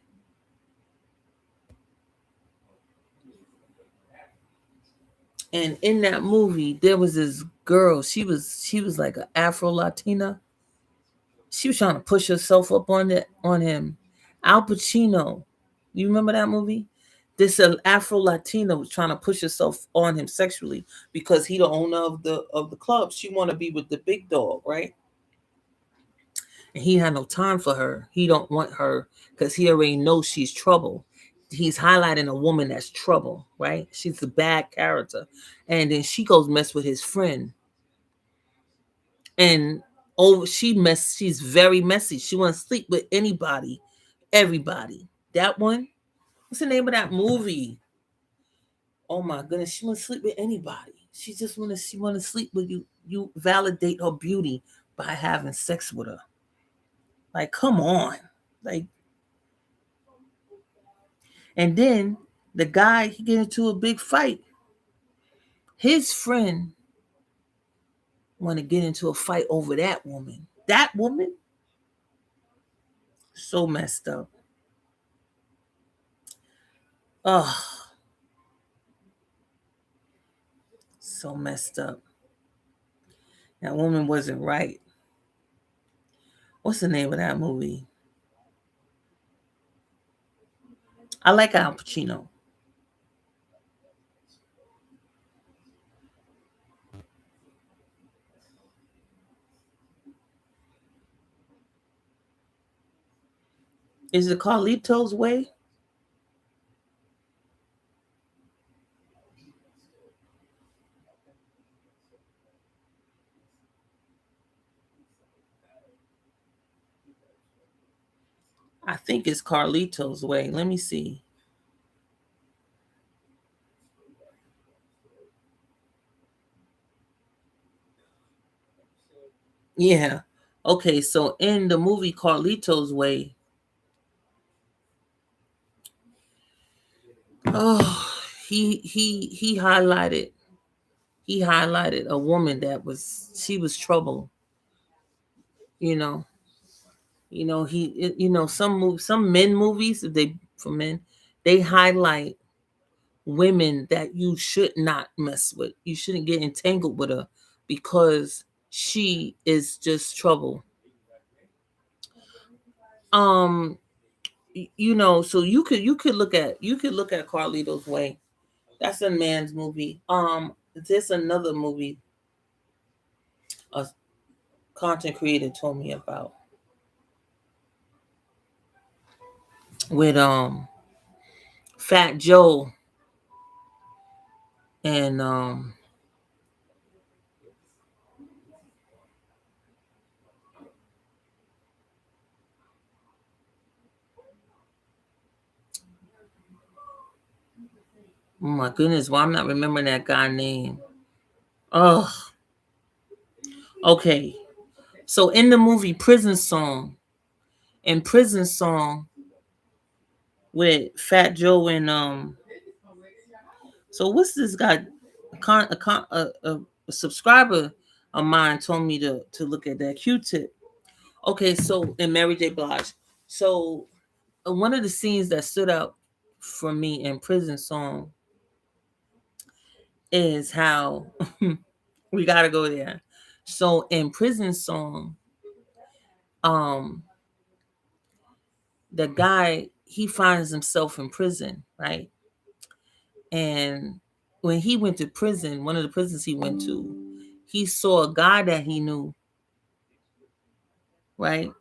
And in that movie, there was this girl. She was like an Afro Latina. She was trying to push herself up on him. Al Pacino. You remember that movie? This Afro Latina was trying to push herself on him sexually because he the owner of the club. She want to be with the big dog, right? And he had no time for her. He don't want her because he already knows she's trouble. He's highlighting a woman that's trouble, right? She's a bad character. And then she goes mess with his friend. And she's very messy. She wants to sleep with anybody, everybody. That one, what's the name of that movie? Oh my goodness, she wants to sleep with anybody. She wanna sleep with you. You validate her beauty by having sex with her. Like, come on. Like, and then the guy, he get into a big fight. His friend want to get into a fight over that woman. That woman, so messed up. Oh, so messed up. That woman wasn't right. What's the name of that movie? I like Al Pacino. Is it Carlito's Way? I think it's Carlito's Way. Let me see. Yeah. Okay, so in the movie Carlito's Way, oh, he highlighted a woman that she was trouble, you know. Some men movies, if they for men, they highlight women that you should not mess with. You shouldn't get entangled with her because she is just trouble. Um, so you could look at Carlito's Way. That's a man's movie. There's another movie a content creator told me about with Fat Joe and oh my goodness, why I'm not remembering that guy name. Oh, okay. So in the movie Prison Song with Fat Joe and so what's this guy? A subscriber of mine told me to look at that Q-Tip. Okay, so in Mary J. Blige. So one of the scenes that stood out for me in Prison Song is how we gotta go there. So in Prison Song, um, the guy he finds himself in prison, right? And when he went to prison, one of the prisons he went to, he saw a guy that he knew, right?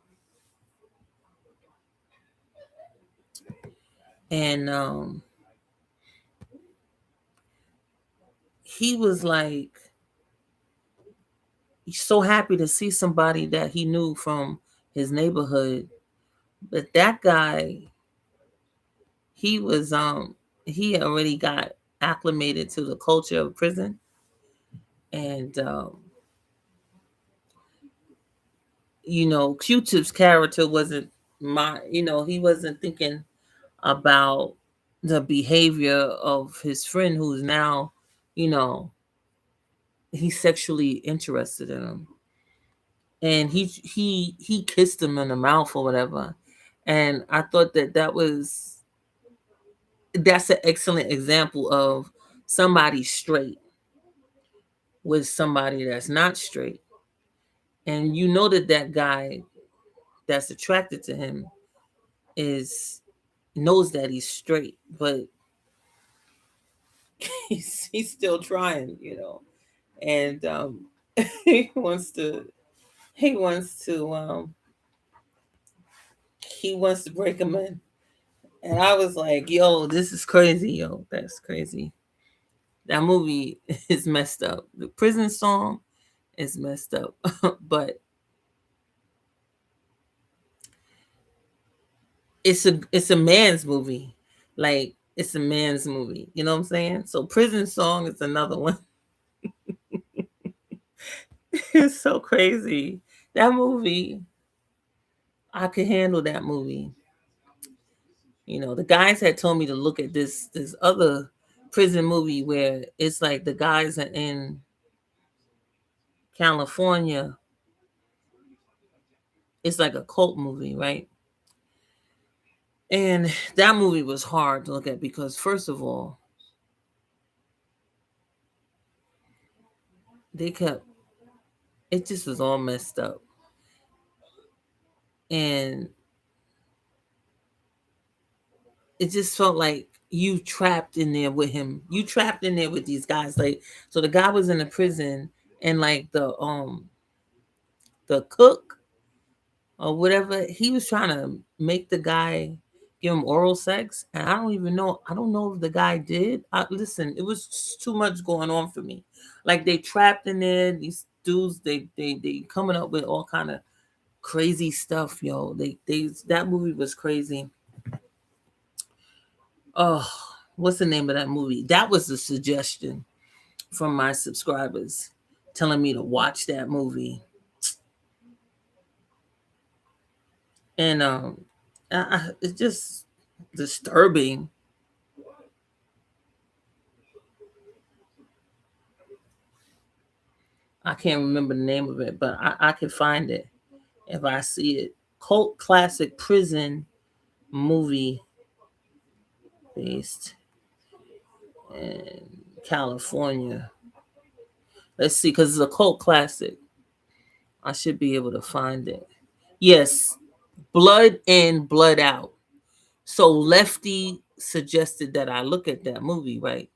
And he was like, he's so happy to see somebody that he knew from his neighborhood. But that guy, he was he already got acclimated to the culture of prison, and Q-Tip's character wasn't he wasn't thinking about the behavior of his friend who's now, you know, he's sexually interested in him. and he kissed him in the mouth or whatever. And I thought that's an excellent example of somebody straight with somebody that's not straight. And you know that guy that's attracted to him is knows that he's straight, but he's still trying, and he wants to he wants to he wants to break him in. And I was like, yo, this is crazy, yo, that's crazy. That movie is messed up. The prison song is messed up. But it's a man's movie. Like, it's a man's movie. You know what I'm saying? So prison song is another one. It's so crazy. That movie, I could handle that movie. The guys had told me to look at this other prison movie where it's like the guys are in California. It's like a cult movie, right? And that movie was hard to look at because, first of all, they kept it just was all messed up. And it just felt like you trapped in there with him. You trapped in there with these guys. Like, so the guy was in a prison, and like the cook or whatever, he was trying to make the guy give him oral sex. And I don't even know. I don't know if the guy did. Listen, it was just too much going on for me. Like, they trapped in there. These dudes, they coming up with all kind of crazy stuff, yo. They that movie was crazy. Oh, what's the name of that movie? That was a suggestion from my subscribers telling me to watch that movie. And it's just disturbing. I can't remember the name of it, but I can find it if I see it. Cult classic prison movie based in California. Let's see, because it's a cult classic. I should be able to find it. Yes, Blood In, Blood Out. So Lefty suggested that I look at that movie, right?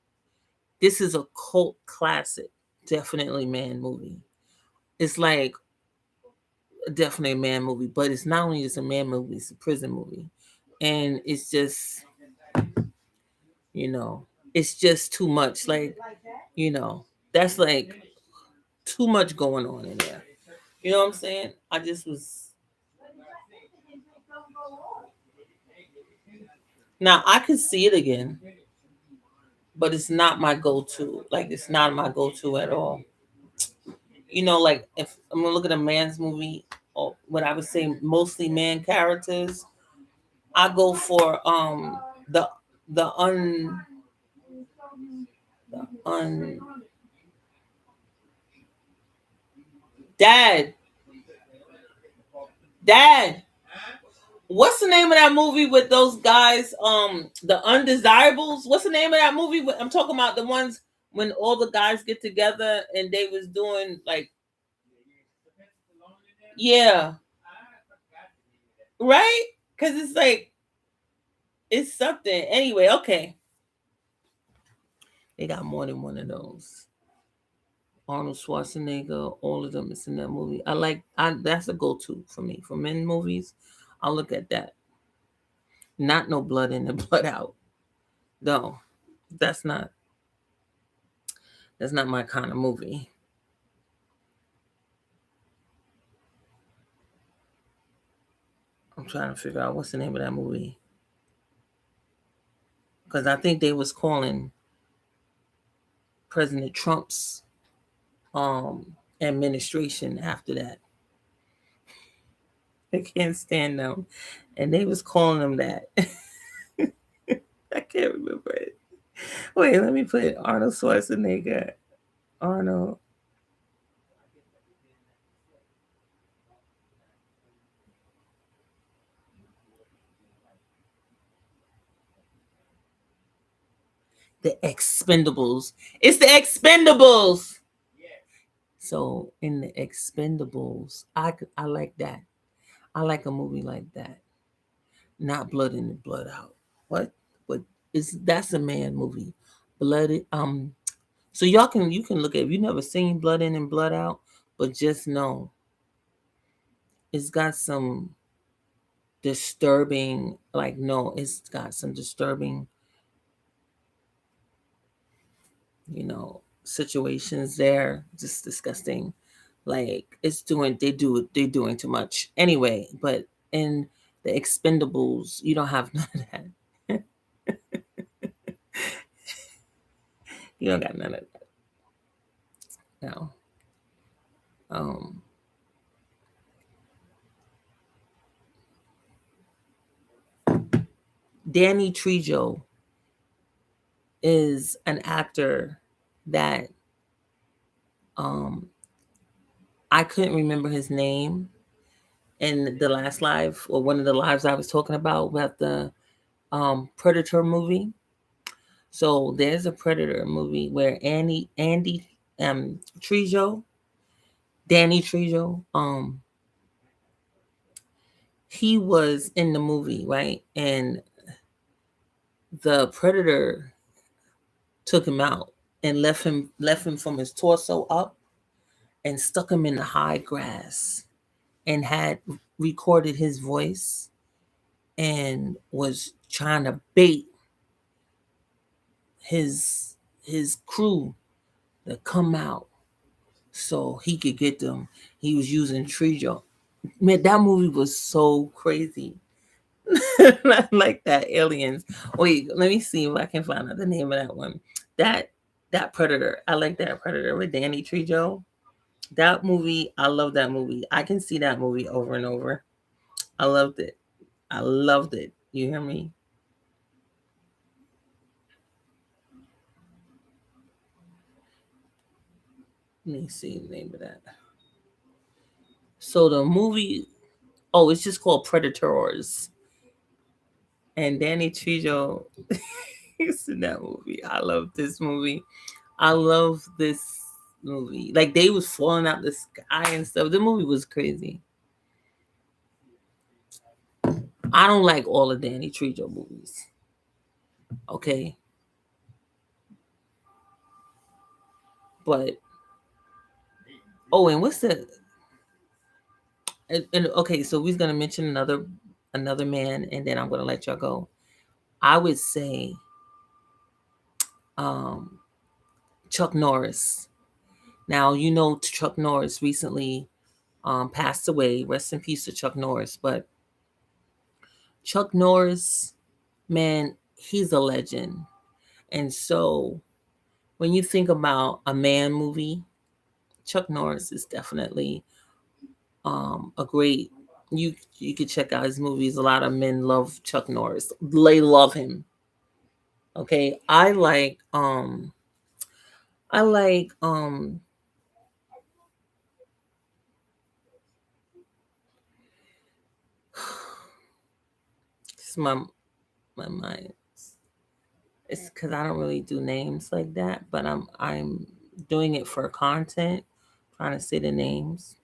This is a cult classic, definitely man movie. It's like definitely a man movie, but it's not only just a man movie, it's a prison movie. And it's just, you know, it's just too much. Like, you know, that's like too much going on in there. You know what I'm saying? I just was now I could see it again, but it's not my go-to. Like, it's not my go-to at all. Like, if I'm gonna look at a man's movie, or what I would say mostly man characters, I go for the the un the un dad dad. What's the name of that movie with those guys? The Undesirables. What's the name of that movie? I'm talking about the ones when all the guys get together and they was doing like, yeah, right? Because it's like it's something. Anyway, okay. They got more than one of those. Arnold Schwarzenegger, all of them is in that movie. That's a go-to for me. For men movies, I'll look at that. Not no blood in and blood out. No. That's not that's not my kind of movie. I'm trying to figure out what's the name of that movie. Because I think they was calling President Trump's administration after that. I can't stand them. And they was calling them that. I can't remember it. Wait, let me put Arnold Schwarzenegger. Arnold The Expendables. It's the Expendables. So in the Expendables, I like that. I like a movie like that. Not Blood in and Blood Out. What? What is that's a man movie? Blood. So y'all can you can look at. If you never seen Blood in and Blood Out, but just know it's got some disturbing. Like no, it's got some disturbing. Situations there. Just disgusting. Like it's doing. They're doing too much anyway. But in the Expendables, you don't have none of that. You don't got none of that. No. Um, Danny Trejo is an actor that um, I couldn't remember his name in the last live or one of the lives I was talking about the Predator movie. So there's a Predator movie where Andy Trejo, Danny Trejo, he was in the movie, right? And the Predator took him out and left him from his torso up and stuck him in the high grass and had recorded his voice and was trying to bait his crew to come out so he could get them. He was using Trejo. Man, that movie was so crazy. Like that aliens. Wait, let me see if I can find out the name of that one. That that Predator. I like that Predator with Danny Trejo. That movie, I love that movie. I can see that movie over and over. I loved it. I loved it. You hear me? Let me see the name of that. So the movie, oh, it's just called Predators. And Danny Trejo is in that movie. I love this movie. I love this movie. Like they was falling out the sky and stuff. The movie was crazy. I don't like all of Danny Trejo movies. Okay. But oh, and what's the and okay, so we're gonna mention another man and then I'm gonna let y'all go. I would say um Chuck Norris. Now you know Chuck Norris recently passed away. Rest in peace to Chuck Norris. But Chuck Norris, man, he's a legend. And so when you think about a man movie, Chuck Norris is definitely a great. You could check out his movies. A lot of men love Chuck Norris. They love him. Okay, I like it's my mind. It's because I don't really do names like that, but I'm doing it for content, trying to say the names.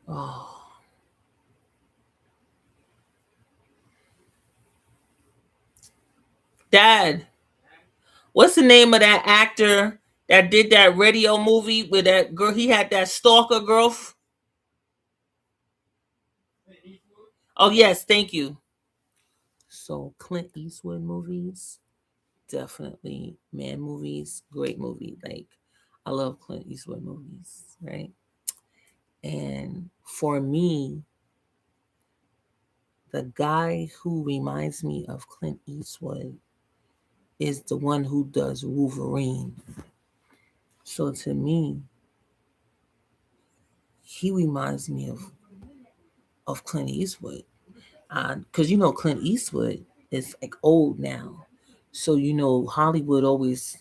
Oh, Dad, what's the name of that actor that did that radio movie with that girl? He had that stalker girl. Oh yes, thank you. So Clint Eastwood movies, definitely man movies, great movie. Like I love Clint Eastwood movies, right? And for me, the guy who reminds me of Clint Eastwood is the one who does Wolverine. So to me, he reminds me of Clint Eastwood. Because Clint Eastwood is like old now. So Hollywood always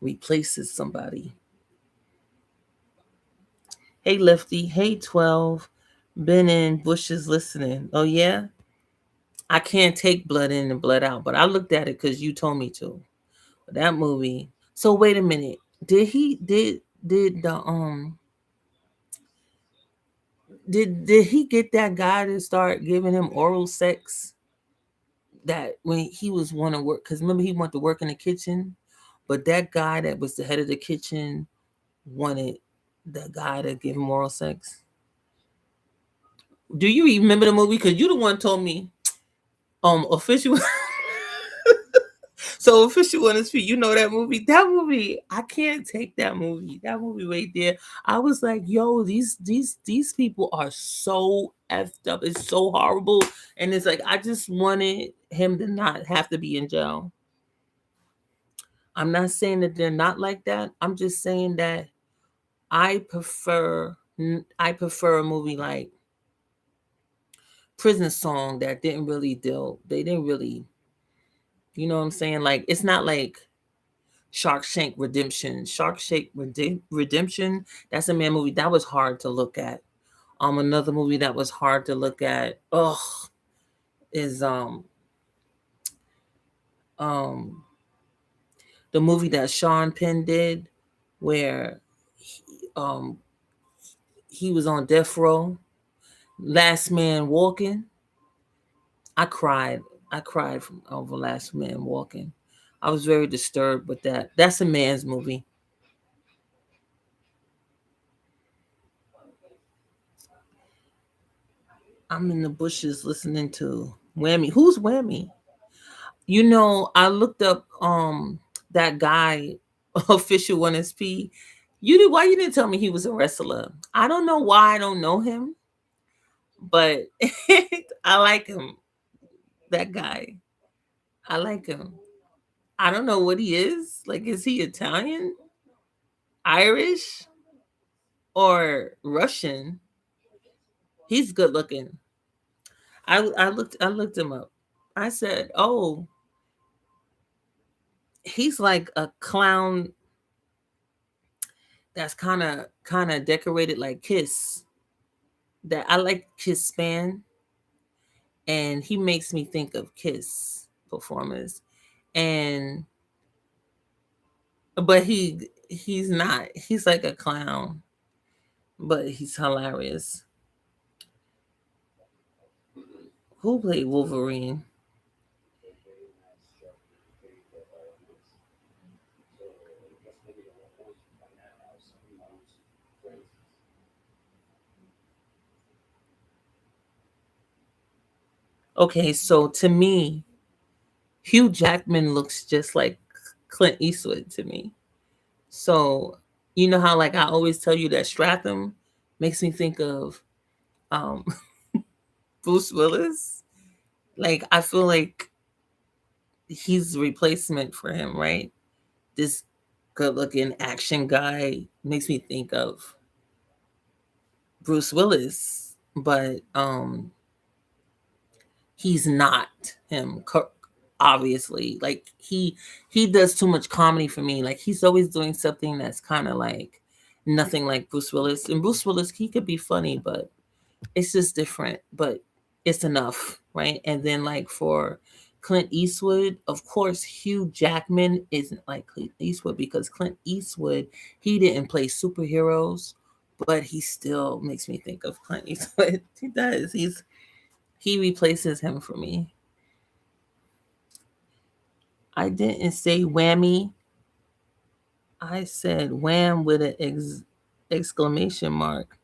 replaces somebody. Hey Lifty. Hey 12. Been in bushes listening. Oh yeah? I can't take blood in and blood out, but I looked at it because you told me to. That movie. So wait a minute. Did the did he get that guy to start giving him oral sex that when he was want to work? Because remember he wanted to work in the kitchen, but that guy that was the head of the kitchen wanted the guy to give him oral sex. Do you remember the movie? Because you the one told me. Official. So official on his feet. You know that movie? That movie, I can't take that movie. That movie right there. I was like, yo, these people are so effed up. It's so horrible. And it's like I just wanted him to not have to be in jail. I'm not saying that they're not like that. I'm just saying that I prefer a movie like Prison Song that didn't really deal. They didn't really, you know what I'm saying? Like it's not like Sharkshank Redemption. Redemption. That's a man movie that was hard to look at. Another movie that was hard to look at. Ugh, is um the movie that Sean Penn did, where he was on death row. Last Man Walking. I cried. I cried from over Last Man Walking. I was very disturbed with that. That's a man's movie. I'm in the bushes listening to Whammy. Who's Whammy? You know, I looked up that guy official on SP. You did why you didn't tell me he was a wrestler? I don't know why I don't know him, but I like him. That guy. I like him. I don't know what he is. Like, is he Italian, Irish, or Russian? He's good looking. I looked him up. I said, "Oh, he's like a clown that's kind of decorated like Kiss. That I like Kiss Span, and he makes me think of Kiss performers. And but he's not. He's like a clown, but he's hilarious. Who played Wolverine? Okay, so to me, Hugh Jackman looks just like Clint Eastwood to me. So you know how like I always tell you that Stratham makes me think of um Bruce Willis. Like I feel like he's the replacement for him, right? This good looking action guy makes me think of Bruce Willis, but he's not him obviously. Like he does too much comedy for me. Like he's always doing something that's kind of like nothing like Bruce Willis. And Bruce Willis, he could be funny, but it's just different, but it's enough, right? And then like for Clint Eastwood, of course, Hugh Jackman isn't like Clint Eastwood because Clint Eastwood, he didn't play superheroes, but he still makes me think of Clint Eastwood. He does. He replaces him for me. I didn't say whammy. I said wham with an exclamation mark.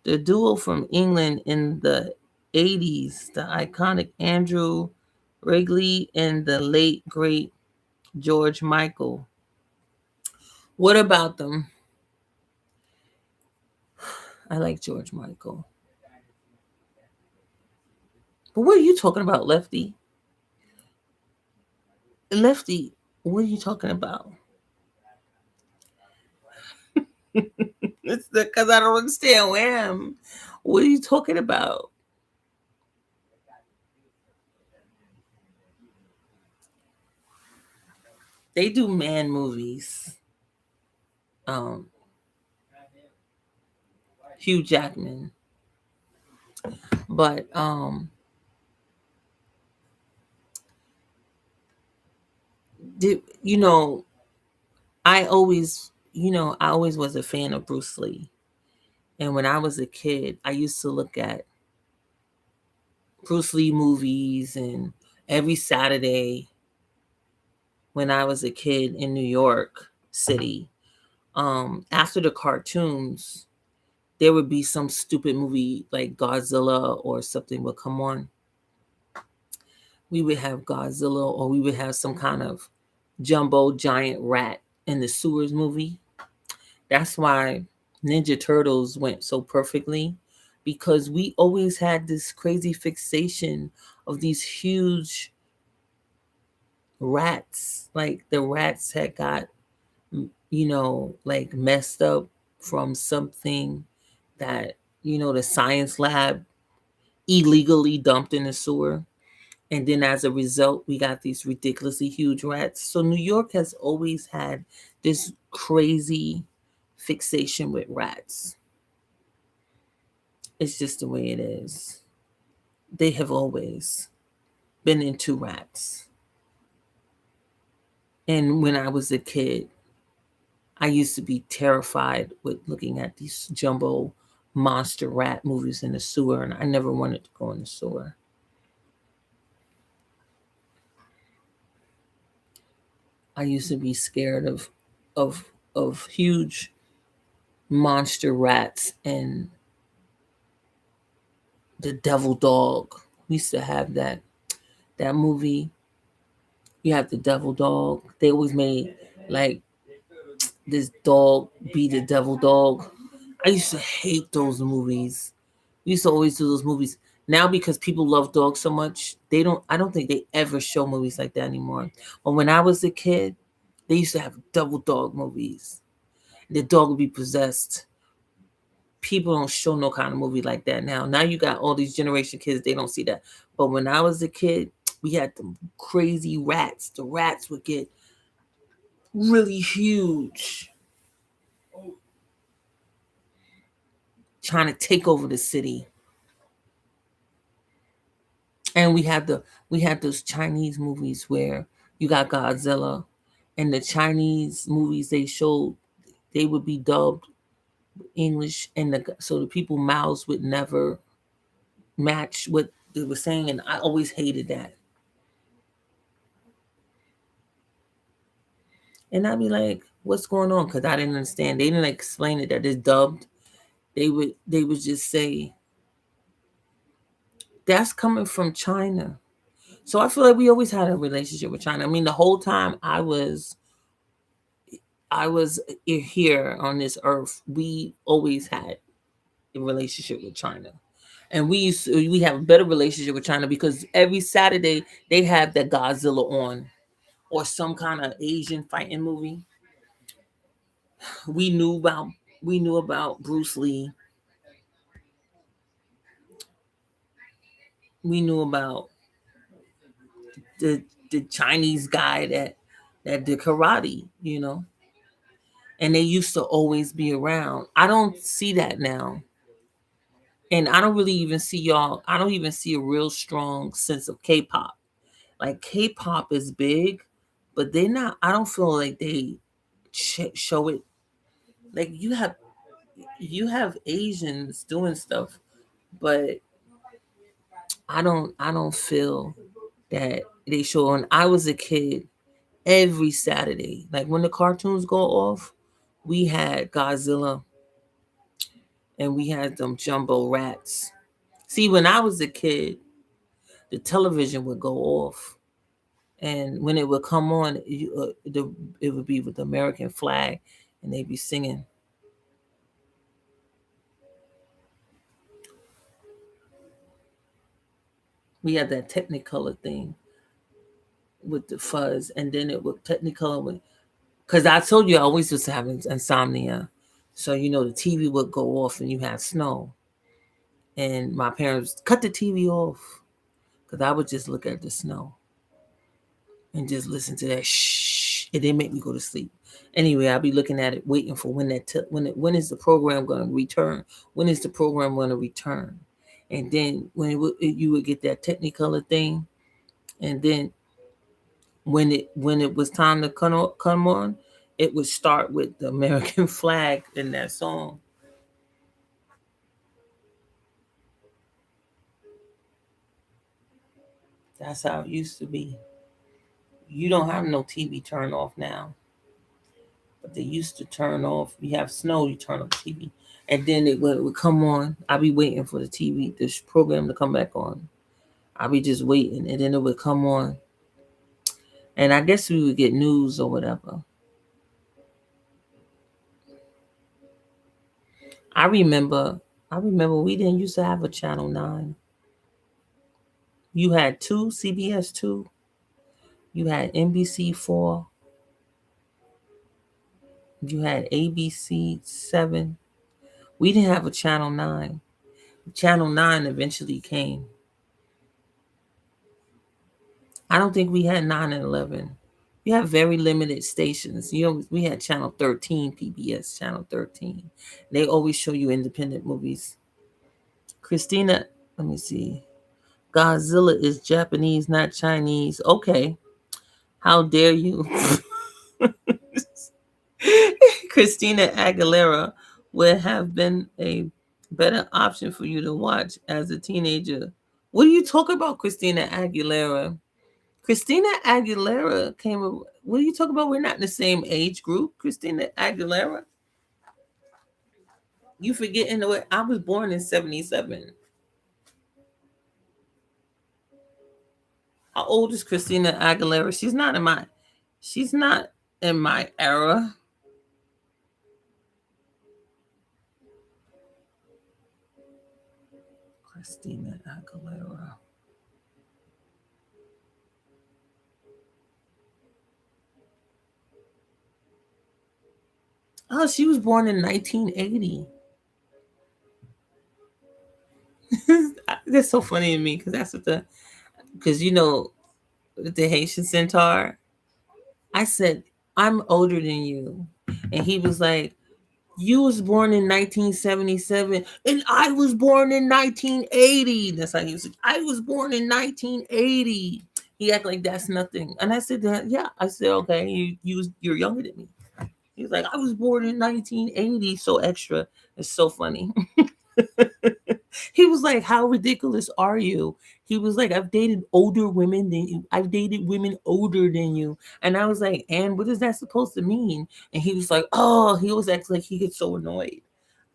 The duo from England in the 80s, the iconic Andrew Wrigley and the late great George Michael. What about them? I like George Michael. But what are you talking about, Lefty? Lefty, what are you talking about? It's because I don't understand Wham. What are you talking about? They do man movies. Um, Hugh Jackman. But you know, I always was a fan of Bruce Lee. And when I was a kid, I used to look at Bruce Lee movies, and every Saturday when I was a kid in New York City, after the cartoons, there would be some stupid movie like Godzilla or something would come on. We would have Godzilla, or we would have some kind of jumbo giant rat in the sewers movie. That's why Ninja Turtles went so perfectly, because we always had this crazy fixation of these huge rats. Like the rats had got, like messed up from something that, the science lab illegally dumped in the sewer. And then as a result, we got these ridiculously huge rats. So New York has always had this crazy fixation with rats. It's just the way it is. They have always been into rats. And when I was a kid, I used to be terrified with looking at these jumbo monster rat movies in the sewer, and I never wanted to go in the sewer. I used to be scared of huge monster rats, and the devil dog. We used to have that movie. You have the devil dog. They always made like this dog be the devil dog. I used to hate those movies. We used to always do those movies. Now because people love dogs so much, I don't think they ever show movies like that anymore. But when I was a kid, they used to have double dog movies. The dog would be possessed. People don't show no kind of movie like that now. Now you got all these generation kids, they don't see that. But when I was a kid, we had the crazy rats. The rats would get really huge, trying to take over the city. And we had those Chinese movies where you got Godzilla, and the Chinese movies they showed, they would be dubbed English, and so the people mouths would never match what they were saying, and I always hated that. And I'd be like, "What's going on?" Because I didn't understand. They didn't explain it that it's dubbed. They would just say that's coming from China. So I feel like we always had a relationship with China. I mean, the whole time I was here on this earth, we always had a relationship with China. And we have a better relationship with China because every Saturday they have that Godzilla on, or some kind of Asian fighting movie. We knew about we knew about Bruce Lee. We knew about the Chinese guy that did karate. And they used to always be around. I don't see that now. And I don't really even see y'all. I don't even see a real strong sense of K-pop. Like K-pop is big, but they're not. I don't feel like they show it. Like you have Asians doing stuff, but I don't feel that they show. When I was a kid, every Saturday, like when the cartoons go off, we had Godzilla and we had them jumbo rats. See, when I was a kid, the television would go off, and when it would come on, it would be with the American flag, and they'd be singing. We had that Technicolor thing with the fuzz, and then it would Technicolor with, because I told you I always used to have insomnia, so the TV would go off and you had snow, and my parents cut the TV off because I would just look at the snow and just listen to that shh. It didn't make me go to sleep. Anyway, I'll be looking at it, waiting for when is the program going to return? When is the program going to return? And then you would get that Technicolor thing, and then when it was time to come on, it would start with the American flag in that song. That's how it used to be. You don't have no TV turn off now, but they used to turn off. You have snow, you turn off TV, and then it would come on. I'll be waiting for the TV, this program to come back on. I'll be just waiting, and then it would come on, and I guess we would get news or whatever. I remember, I remember we didn't used to have a Channel 9. You had two, CBS 2, you had NBC 4, you had ABC 7. We didn't have a Channel 9. Channel 9 eventually came. I don't think we had 9 and 11. We have very limited stations. We had Channel 13, PBS Channel 13. They always show you independent movies. Christina, let me see. Godzilla is Japanese, not Chinese. Okay. How dare you? Christina Aguilera would have been a better option for you to watch as a teenager. What do you talk about, Christina Aguilera? Christina Aguilera came. What are you talking about? We're not in the same age group. Christina Aguilera. You forgetting the way I was born in '77. How old is Christina Aguilera? She's not in my. She's not in my era. Christina Aguilera. Oh, she was born in 1980. That's so funny to me because that's what because the Haitian centaur. I said I'm older than you, and he was like, "You was born in 1977, and I was born in 1980." That's how he was. I was born in 1980. He acted like that's nothing, and I said that. Yeah, I said okay. You're younger than me. He's like, I was born in 1980. So extra. It's so funny. He was like, "How ridiculous are you?" He was like, "I've dated older women than you. I've dated women older than you." And I was like, "And what is that supposed to mean?" And he was like, "Oh," he was acting like he gets so annoyed.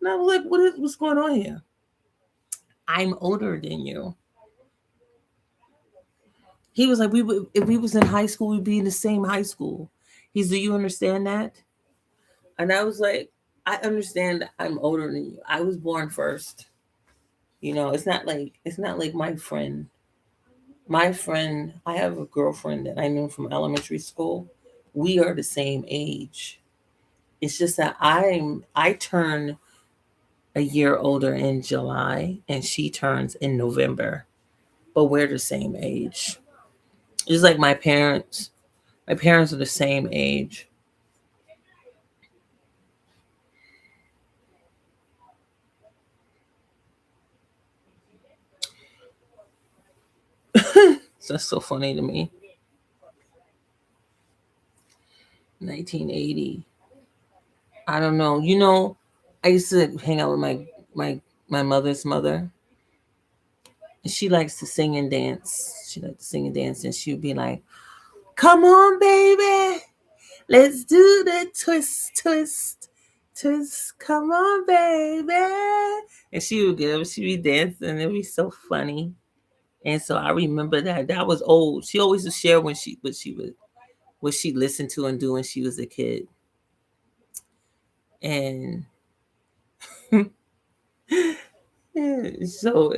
And I was like, what's going on here? I'm older than you. He was like, "We would if we was in high school, we'd be in the same high school." He's, "Do you understand that?" And I was like, "I understand that I'm older than you. I was born first. It's not like my friend, I have a girlfriend that I knew from elementary school. We are the same age. It's just that I turn a year older in July and she turns in November, but we're the same age. It's like my parents. My parents are the same age. So that's so funny to me. 1980. I don't know. I used to hang out with my mother's mother. And she likes to sing and dance. She likes to sing and dance, and she'd be like, "Come on, baby, let's do the twist, twist, twist. Come on, baby." And she would get up, she'd be dancing. It'd be so funny. And so I remember that was old. She always would share what she listened to and do when she was a kid. And so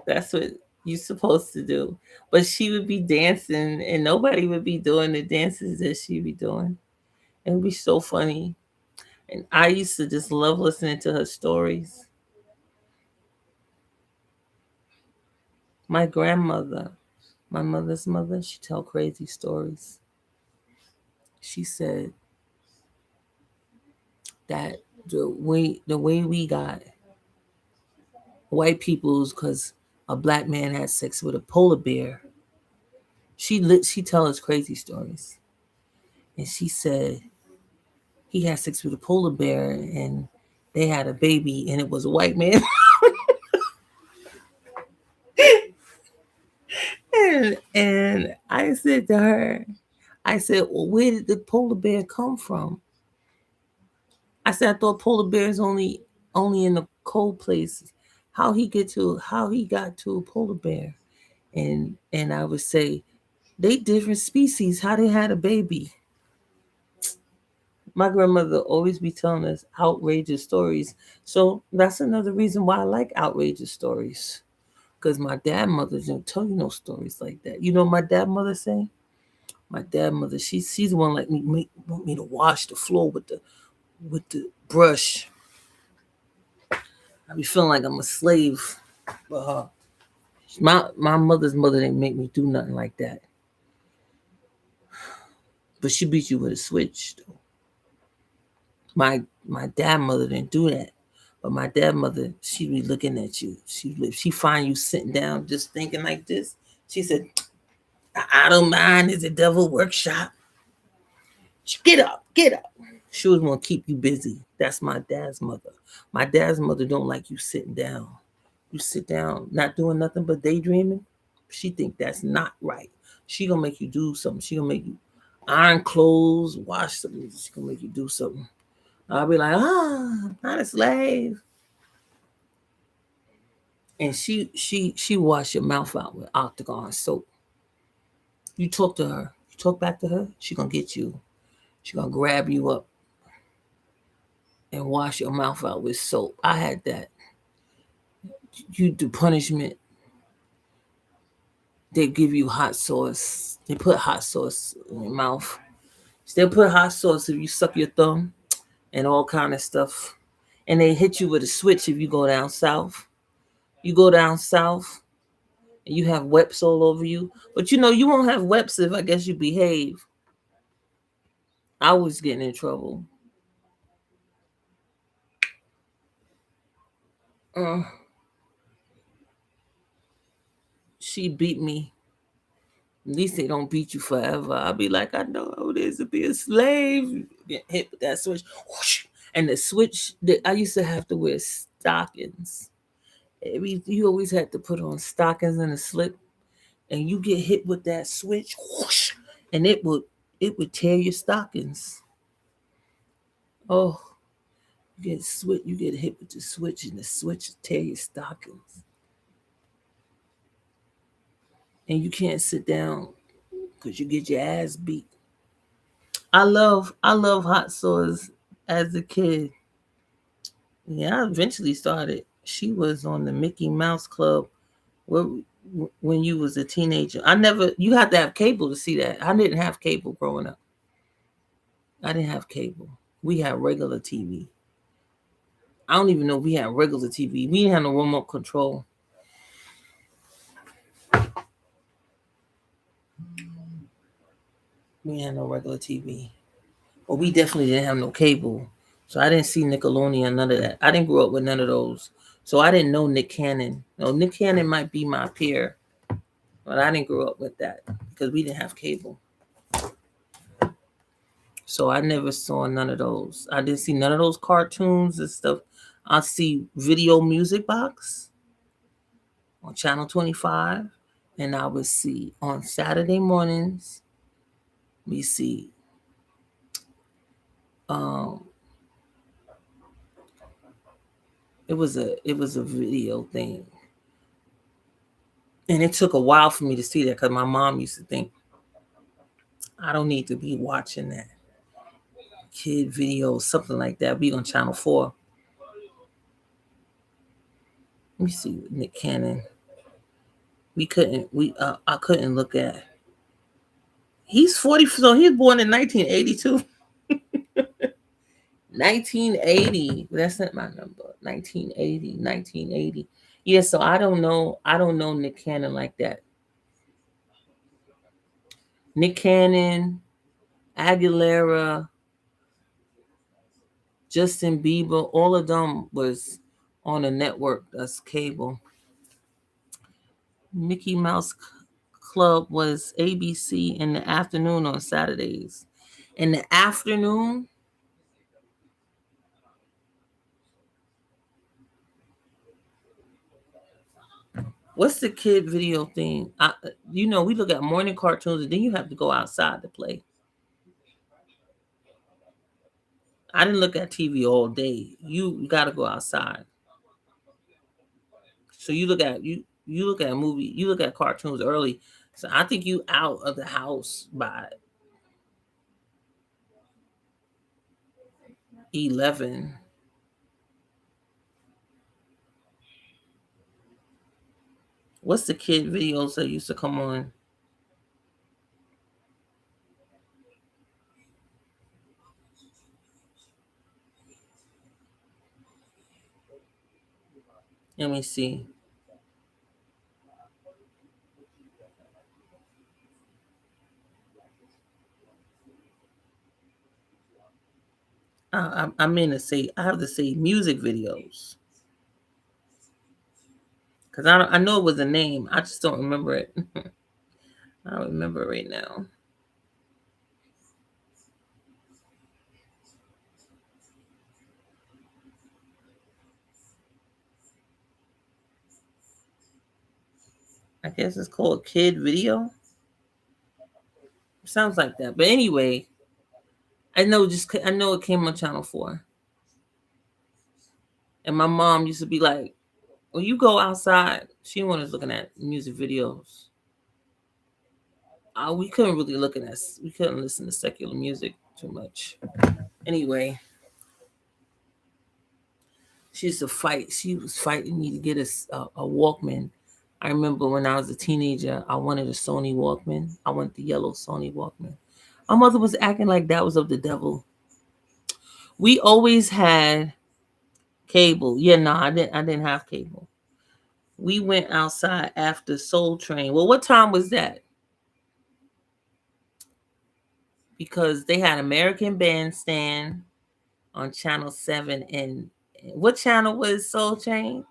that's what you're supposed to do. But she would be dancing, and nobody would be doing the dances that she'd be doing. It would be so funny. And I used to just love listening to her stories. My grandmother, my mother's mother, she tell crazy stories. She said that the way we got white people's because a black man had sex with a polar bear. She tell us crazy stories, and she said he had sex with a polar bear and they had a baby and it was a white man. And I said to her, I said, well, where did the polar bear come from? I said, I thought polar bears only in the cold places. How he got to a polar bear? And I would say they different species. How they had a baby? My grandmother always be telling us outrageous stories. So that's another reason why I like outrageous stories. Because my dad mother didn't tell you no stories like that. You know what my dad mother say? My dad mother, she's the one like me want me to wash the floor with the brush. I be feeling like I'm a slave. But my mother's mother didn't make me do nothing like that. But she beat you with a switch. Though. My dad mother didn't do that. But my dad mother, she be looking at you. She find you sitting down just thinking like this. She said, I don't mind. It's a devil workshop. Get up, get up. She was gonna keep you busy. That's my dad's mother. My dad's mother don't like you sitting down. You sit down, not doing nothing but daydreaming. She think that's not right. She gonna make you do something. She gonna make you iron clothes, wash something. She gonna make you do something. I'll be like, I'm not a slave. And she wash your mouth out with octagon soap. You talk to her. You talk back to her. She gonna get you. She gonna grab you up and wash your mouth out with soap. I had that. You do punishment. They give you hot sauce. They put hot sauce in your mouth. They'll put hot sauce if you suck your thumb and all kind of stuff. And they hit you with a switch if you go down south. You go down south and you have webs all over you. But you won't have webs if I guess you behave. I was getting in trouble. Uh, she beat me. At least they don't beat you forever. I'll be like, I know how it is to be a slave. Get hit with that switch. Whoosh. And the switch, I used to have to wear stockings. You always had to put on stockings and a slip. And you get hit with that switch. Whoosh, and it would tear your stockings. Oh, you get hit with the switch and the switch tear your stockings. And you can't sit down because you get your ass beat. I love hot sauce as a kid. Yeah, I eventually started. She was on the Mickey Mouse Club where, when you was a teenager. You had to have cable to see that. I didn't have cable growing up. I didn't have cable. We had regular TV. I don't even know if we had regular TV. We didn't have no remote control. We had no regular TV. But we definitely didn't have no cable. So I didn't see Nickelodeon, none of that. I didn't grow up with none of those. So I didn't know Nick Cannon. No, Nick Cannon might be my peer, but I didn't grow up with that because we didn't have cable. So I never saw none of those. I didn't see none of those cartoons and stuff. I see Video Music Box on Channel 25, and I would see on Saturday mornings. We see um, it was a video thing, and it took a while for me to see that because my mom used to think I don't need to be watching that kid video, something like that. Be on Channel 4. Let me see Nick Cannon. I couldn't look at. He's 40, so he was born in 1982. 1980. That's not my number. 1980. 1980. Yeah, so I don't know Nick Cannon like that. Nick Cannon, Aguilera, Justin Bieber, all of them was on a network that's cable. Mickey Mouse Club was ABC in the afternoon on Saturdays. In the afternoon, what's the kid video thing? We look at morning cartoons and then you have to go outside to play. I didn't look at TV all day. You got to go outside. So you look at a movie, you look at cartoons early. So I think you out of the house by 11. What's the kid videos that used to come on? Let me see. I mean to say I have to say music videos because I know it was a name. I just don't remember it. I don't remember it right now. I guess it's called Kid Video. Sounds like that. But anyway, I know it came on Channel 4. And my mom used to be like, when you go outside, she was looking at music videos. We couldn't really we couldn't listen to secular music too much. Anyway, she used to fight. She was fighting me to get a Walkman. I remember when I was a teenager, I wanted a Sony Walkman. I wanted the yellow Sony Walkman. My mother was acting like that was of the devil. We always had cable. Yeah, no, I didn't have cable. We went outside after Soul Train. Well, what time was that? Because they had American Bandstand on Channel 7. And what channel was Soul Train?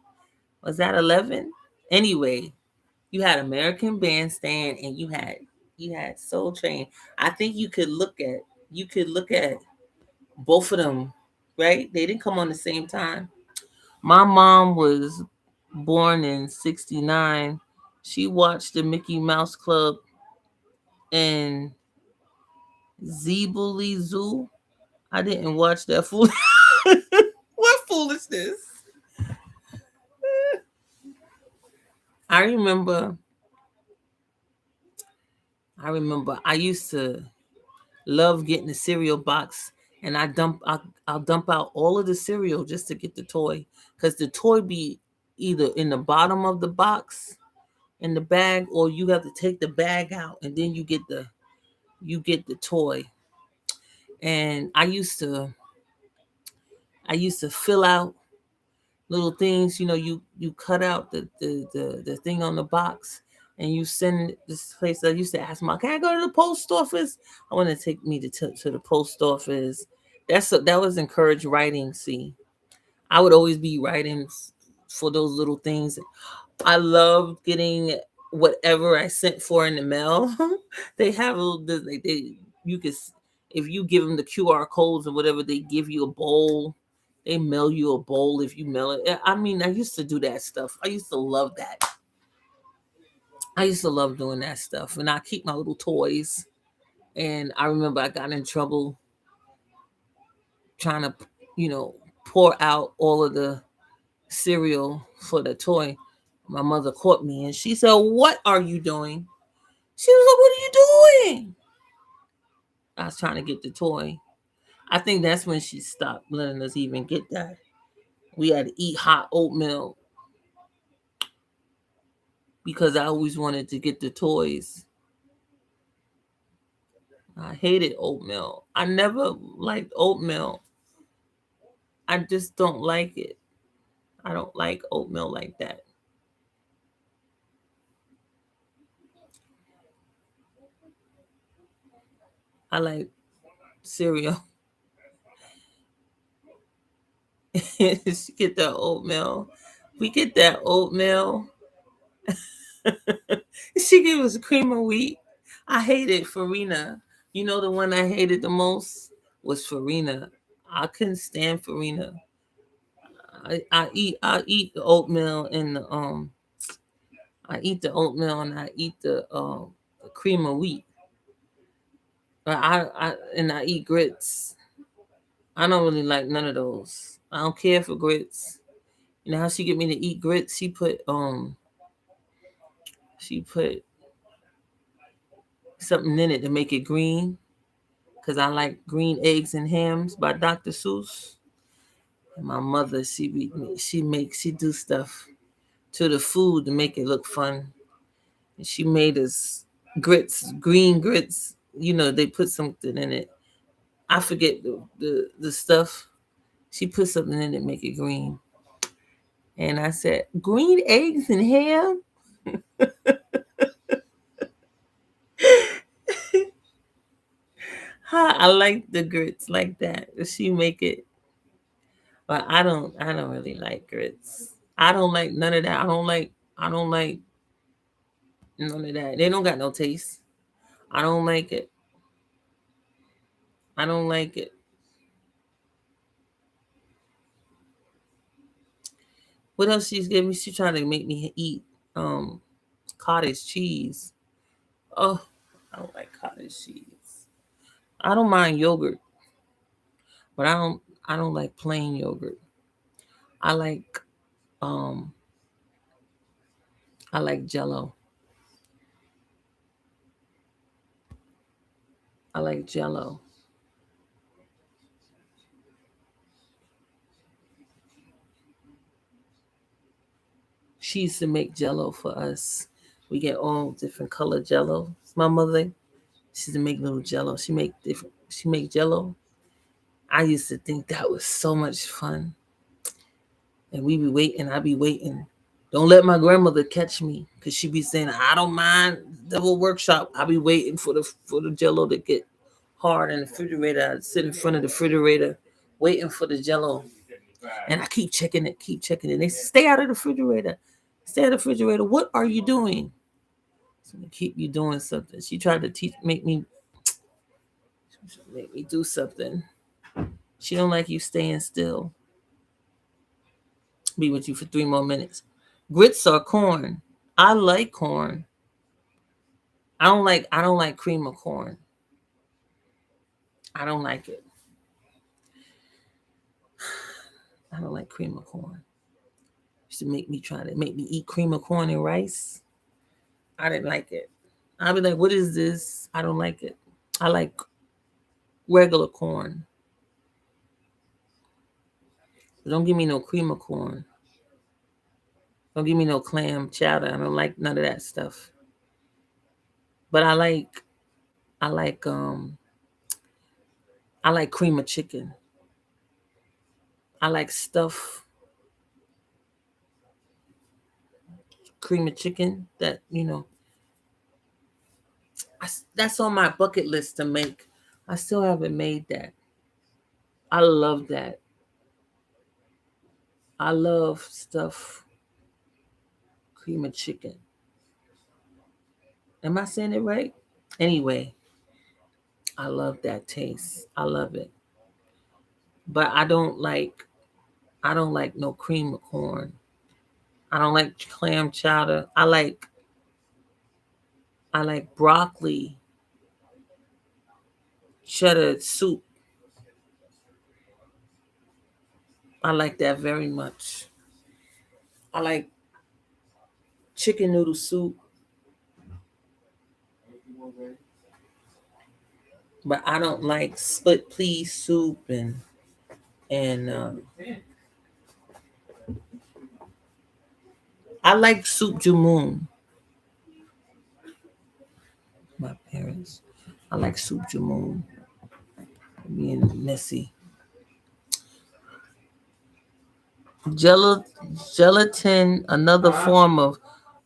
Was that 11? Anyway, you had American Bandstand and you had Soul Train. I think you could look at both of them, right? They didn't come on the same time. My mom was born in 69. She watched the Mickey Mouse Club and Zeebly Zoo. I didn't watch that fool. What foolishness? I remember I used to love getting the cereal box and I'll dump out all of the cereal just to get the toy because the toy be either in the bottom of the box in the bag or you have to take the bag out and then you get the toy. And I used to fill out little things, you cut out the thing on the box and you send this place. I used to ask my, can I go to the post office? I want to take me to the post office. That was encouraged writing. See, I would always be writing for those little things. I loved getting whatever I sent for in the mail. They have a little, they you could, if you give them the QR codes or whatever, they give you a bowl. They mail you a bowl if you mail it. I mean, I used to do that stuff. I used to love that. I used to love doing that stuff. And I keep my little toys. And I remember I got in trouble trying to, you know, pour out all of the cereal for the toy. My mother caught me and she said, "What are you doing?" She was like, "What are you doing?" I was trying to get the toy. I think that's when she stopped letting us even get that. We had to eat hot oatmeal because I always wanted to get the toys. I hated oatmeal. I never liked oatmeal. I just don't like it. I don't like oatmeal like that. I like cereal. She get that oatmeal. We get that oatmeal. She gave us cream of wheat. I hated Farina. You know the one I hated the most was Farina. I couldn't stand Farina. I eat the oatmeal and I eat the oatmeal and I eat the cream of wheat. But I eat grits. I don't really like none of those. I don't care for grits. You know how she get me to eat grits? She put something in it to make it green. Cause I like green eggs and hams by Dr. Seuss. And my mother, she do stuff to the food to make it look fun. And she made us grits, green grits. You know, they put something in it. I forget the stuff. She put something in it, make it green. And I said, green eggs and ham? I like the grits like that. She make it, but I don't really like grits. I don't like none of that. I don't like none of that. They don't got no taste. I don't like it. I don't like it. What else she's giving me? She trying to make me eat um cottage cheese. Oh, I don't like cottage cheese. I don't mind yogurt, but I don't like plain yogurt. I like um I like Jello. I like Jello. She used to make Jello for us. We get all different color Jello. My mother, she used to make little Jello. She make different. She make Jello. I used to think that was so much fun, and we be waiting. I be waiting. Don't let my grandmother catch me, cause she be saying I don't mind the whole workshop. I be waiting for the Jello to get hard in the refrigerator. I sit in front of the refrigerator, waiting for the Jello, and I keep checking it, keep checking it. They say, stay out of the refrigerator. Stay out of the refrigerator. What are you doing? So they keep you doing something. She tried to make me do something. She don't like you staying still. Be with you for 3 more minutes. Grits are corn. I like corn. I don't like cream of corn. I don't like it. I don't like cream of corn. Used to make me eat cream of corn and rice. I didn't like it. I'd be like, what is this? I don't like it. I like regular corn. Don't give me no cream of corn. Don't give me no clam chowder. I don't like none of that stuff. But I like I like cream of chicken. I like stuff cream of chicken that that's on my bucket list to make. I still haven't made that. I love that. I love stuff cream of chicken. Am I saying it right? Anyway, I love that taste. I love it. But I don't like no cream of corn. I don't like clam chowder. I like broccoli cheddar soup. I like that very much. I like chicken noodle soup, but I don't like split pea soup and I like soup jamoon. My parents, I like soup jamoon. Being messy, Gel- gelatin, another form of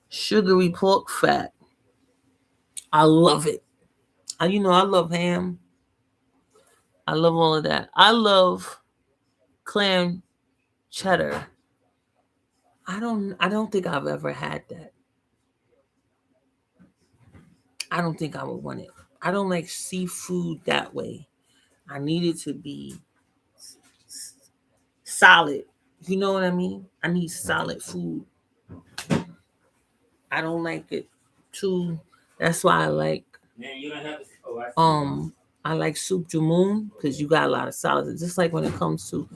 sugary pork fat. I love it. I love ham. I love all of that. I love clam cheddar. I don't think I've ever had that. I don't think I would want it. I don't like seafood that way. I need it to be solid. You know what I mean? I need solid food. I don't like it too. That's why I like um I like soup jamoon because you got a lot of solids. Just like when it comes to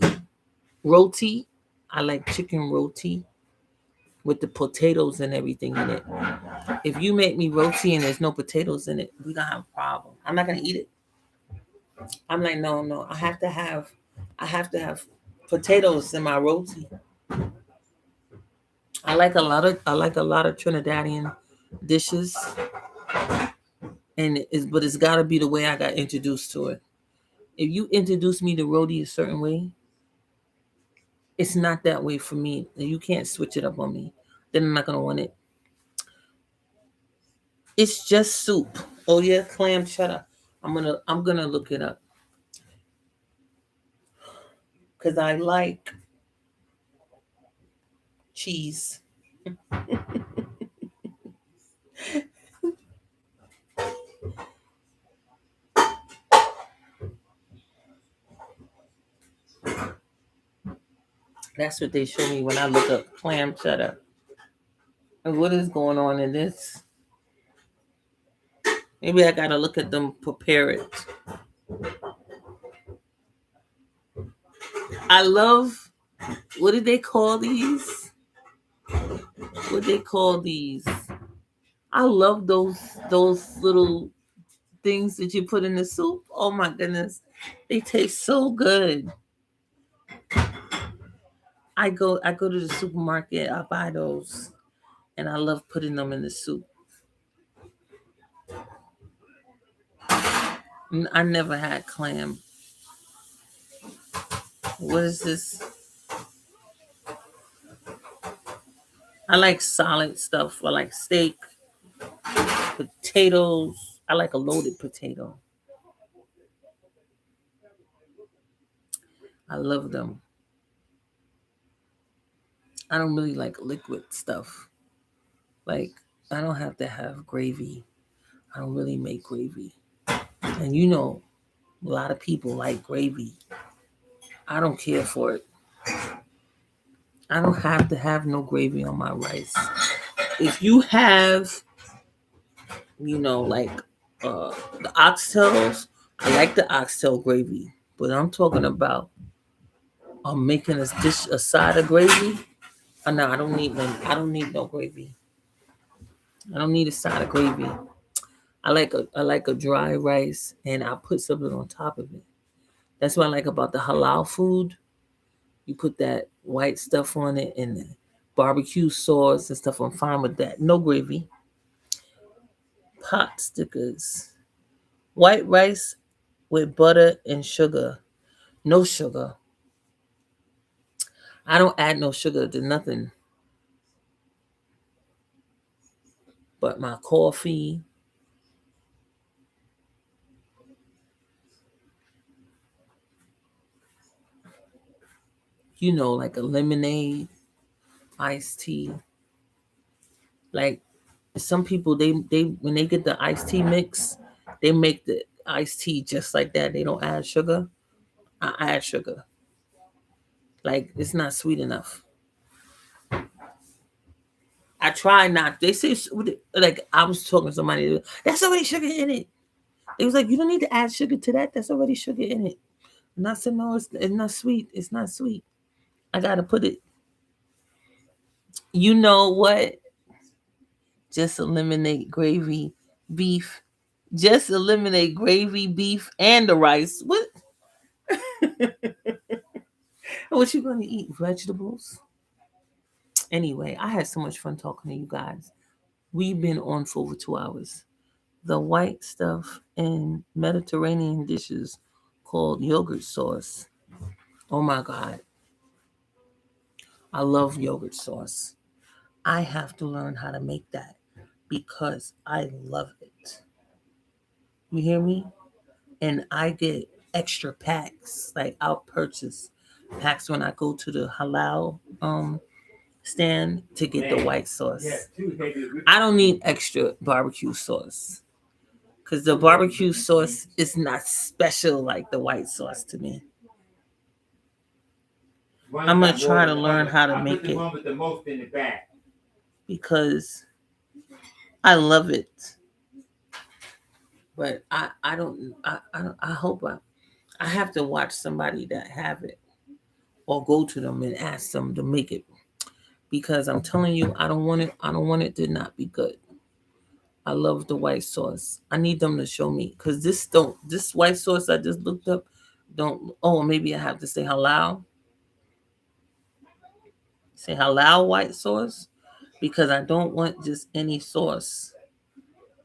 roti, I like chicken roti with the potatoes and everything in it. If you make me roti and there's no potatoes in it, we gonna have a problem. I'm not gonna eat it. I'm like, no, no, I have to have potatoes in my roti. I like a lot of Trinidadian dishes, and it's gotta be the way I got introduced to it. If you introduce me to roti a certain way, it's not that way for me. You can't switch it up on me. Then I'm not gonna want it. It's just soup. Oh yeah, clam cheddar. I'm gonna look it up because I like cheese. That's what they show me when I look up clam cheddar. And what is going on in this? Maybe I gotta look at them prepare it. I love, what did they call these? What they call these? I love those little things that you put in the soup. Oh my goodness. They taste so good. I go to the supermarket, I buy those, and I love putting them in the soup. I never had clam. What is this? I like solid stuff. I like steak, potatoes. I like a loaded potato. I love them. I don't really like liquid stuff. Like, I don't have to have gravy. I don't really make gravy. And a lot of people like gravy. I don't care for it. I don't have to have no gravy on my rice. If you have, like the oxtails, I like the oxtail gravy. But I'm talking about making a dish a side of gravy. No, I don't need no. I don't need no gravy. I don't need a side of gravy. I like a dry rice, and I put something on top of it. That's what I like about the halal food. You put that white stuff on it and the barbecue sauce and stuff. I'm fine with that. No gravy. Pot stickers. White rice with butter and sugar. No sugar. I don't add no sugar to nothing but my coffee. Like a lemonade, iced tea. Like some people, they when they get the iced tea mix, they make the iced tea just like that. They don't add sugar. I add sugar. Like it's not sweet enough. I try not. They say like I was talking to somebody. That's already sugar in it. It was like you don't need to add sugar to that. That's already sugar in it. And I said no, it's not sweet. It's not sweet. I gotta put it. You know what? Just eliminate gravy, beef. Just eliminate gravy, beef, and the rice. What? What you gonna eat? Vegetables? Anyway, I had so much fun talking to you guys. We've been on for over 2 hours. The white stuff in Mediterranean dishes called yogurt sauce. Oh my God. I love yogurt sauce. I have to learn how to make that because I love it. You hear me? And I get extra packs. Like I'll purchase packs when I go to the halal stand to get the white sauce. I don't need extra barbecue sauce because the barbecue sauce is not special like the white sauce to me. I'm gonna try to learn how to make it because I love it. But I don't I hope I have to watch somebody that have it or go to them and ask them to make it because I'm telling you I don't want it. I don't want it to not be good. I love the white sauce. I need them to show me because this white sauce I just looked up don't. Oh, maybe I have to say halal. Say halal white sauce because I don't want just any sauce.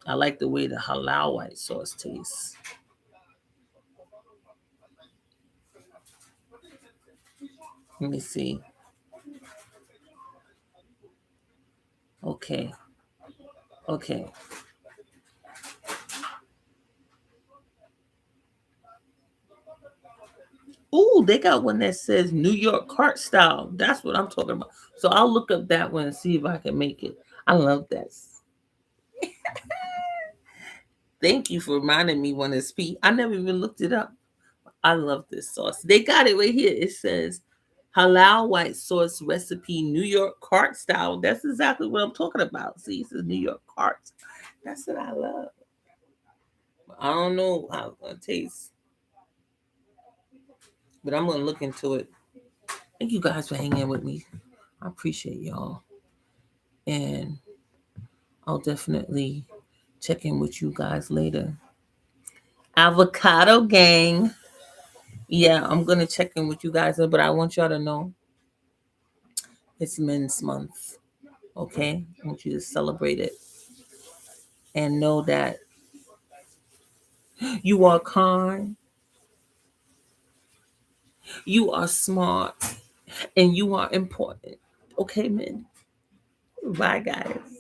I like the way the halal white sauce tastes. Let me see. Okay. Okay. Ooh, they got one that says New York cart style. That's what I'm talking about. So I'll look up that one and see if I can make it. I love that. Thank you for reminding me when it's P. I never even looked it up. I love this sauce. They got it right here. It says halal white sauce recipe New York cart style. That's exactly what I'm talking about. See, it says New York cart. That's what I love. I don't know how it's gonna taste, but I'm gonna look into it. Thank you guys for hanging with me. I appreciate y'all. And I'll definitely check in with you guys later. Avocado gang. Yeah, I'm gonna check in with you guys, but I want y'all to know it's Men's Month. Okay? I want you to celebrate it and know that you are kind, you are smart, and you are important. Okay, men? Bye, guys.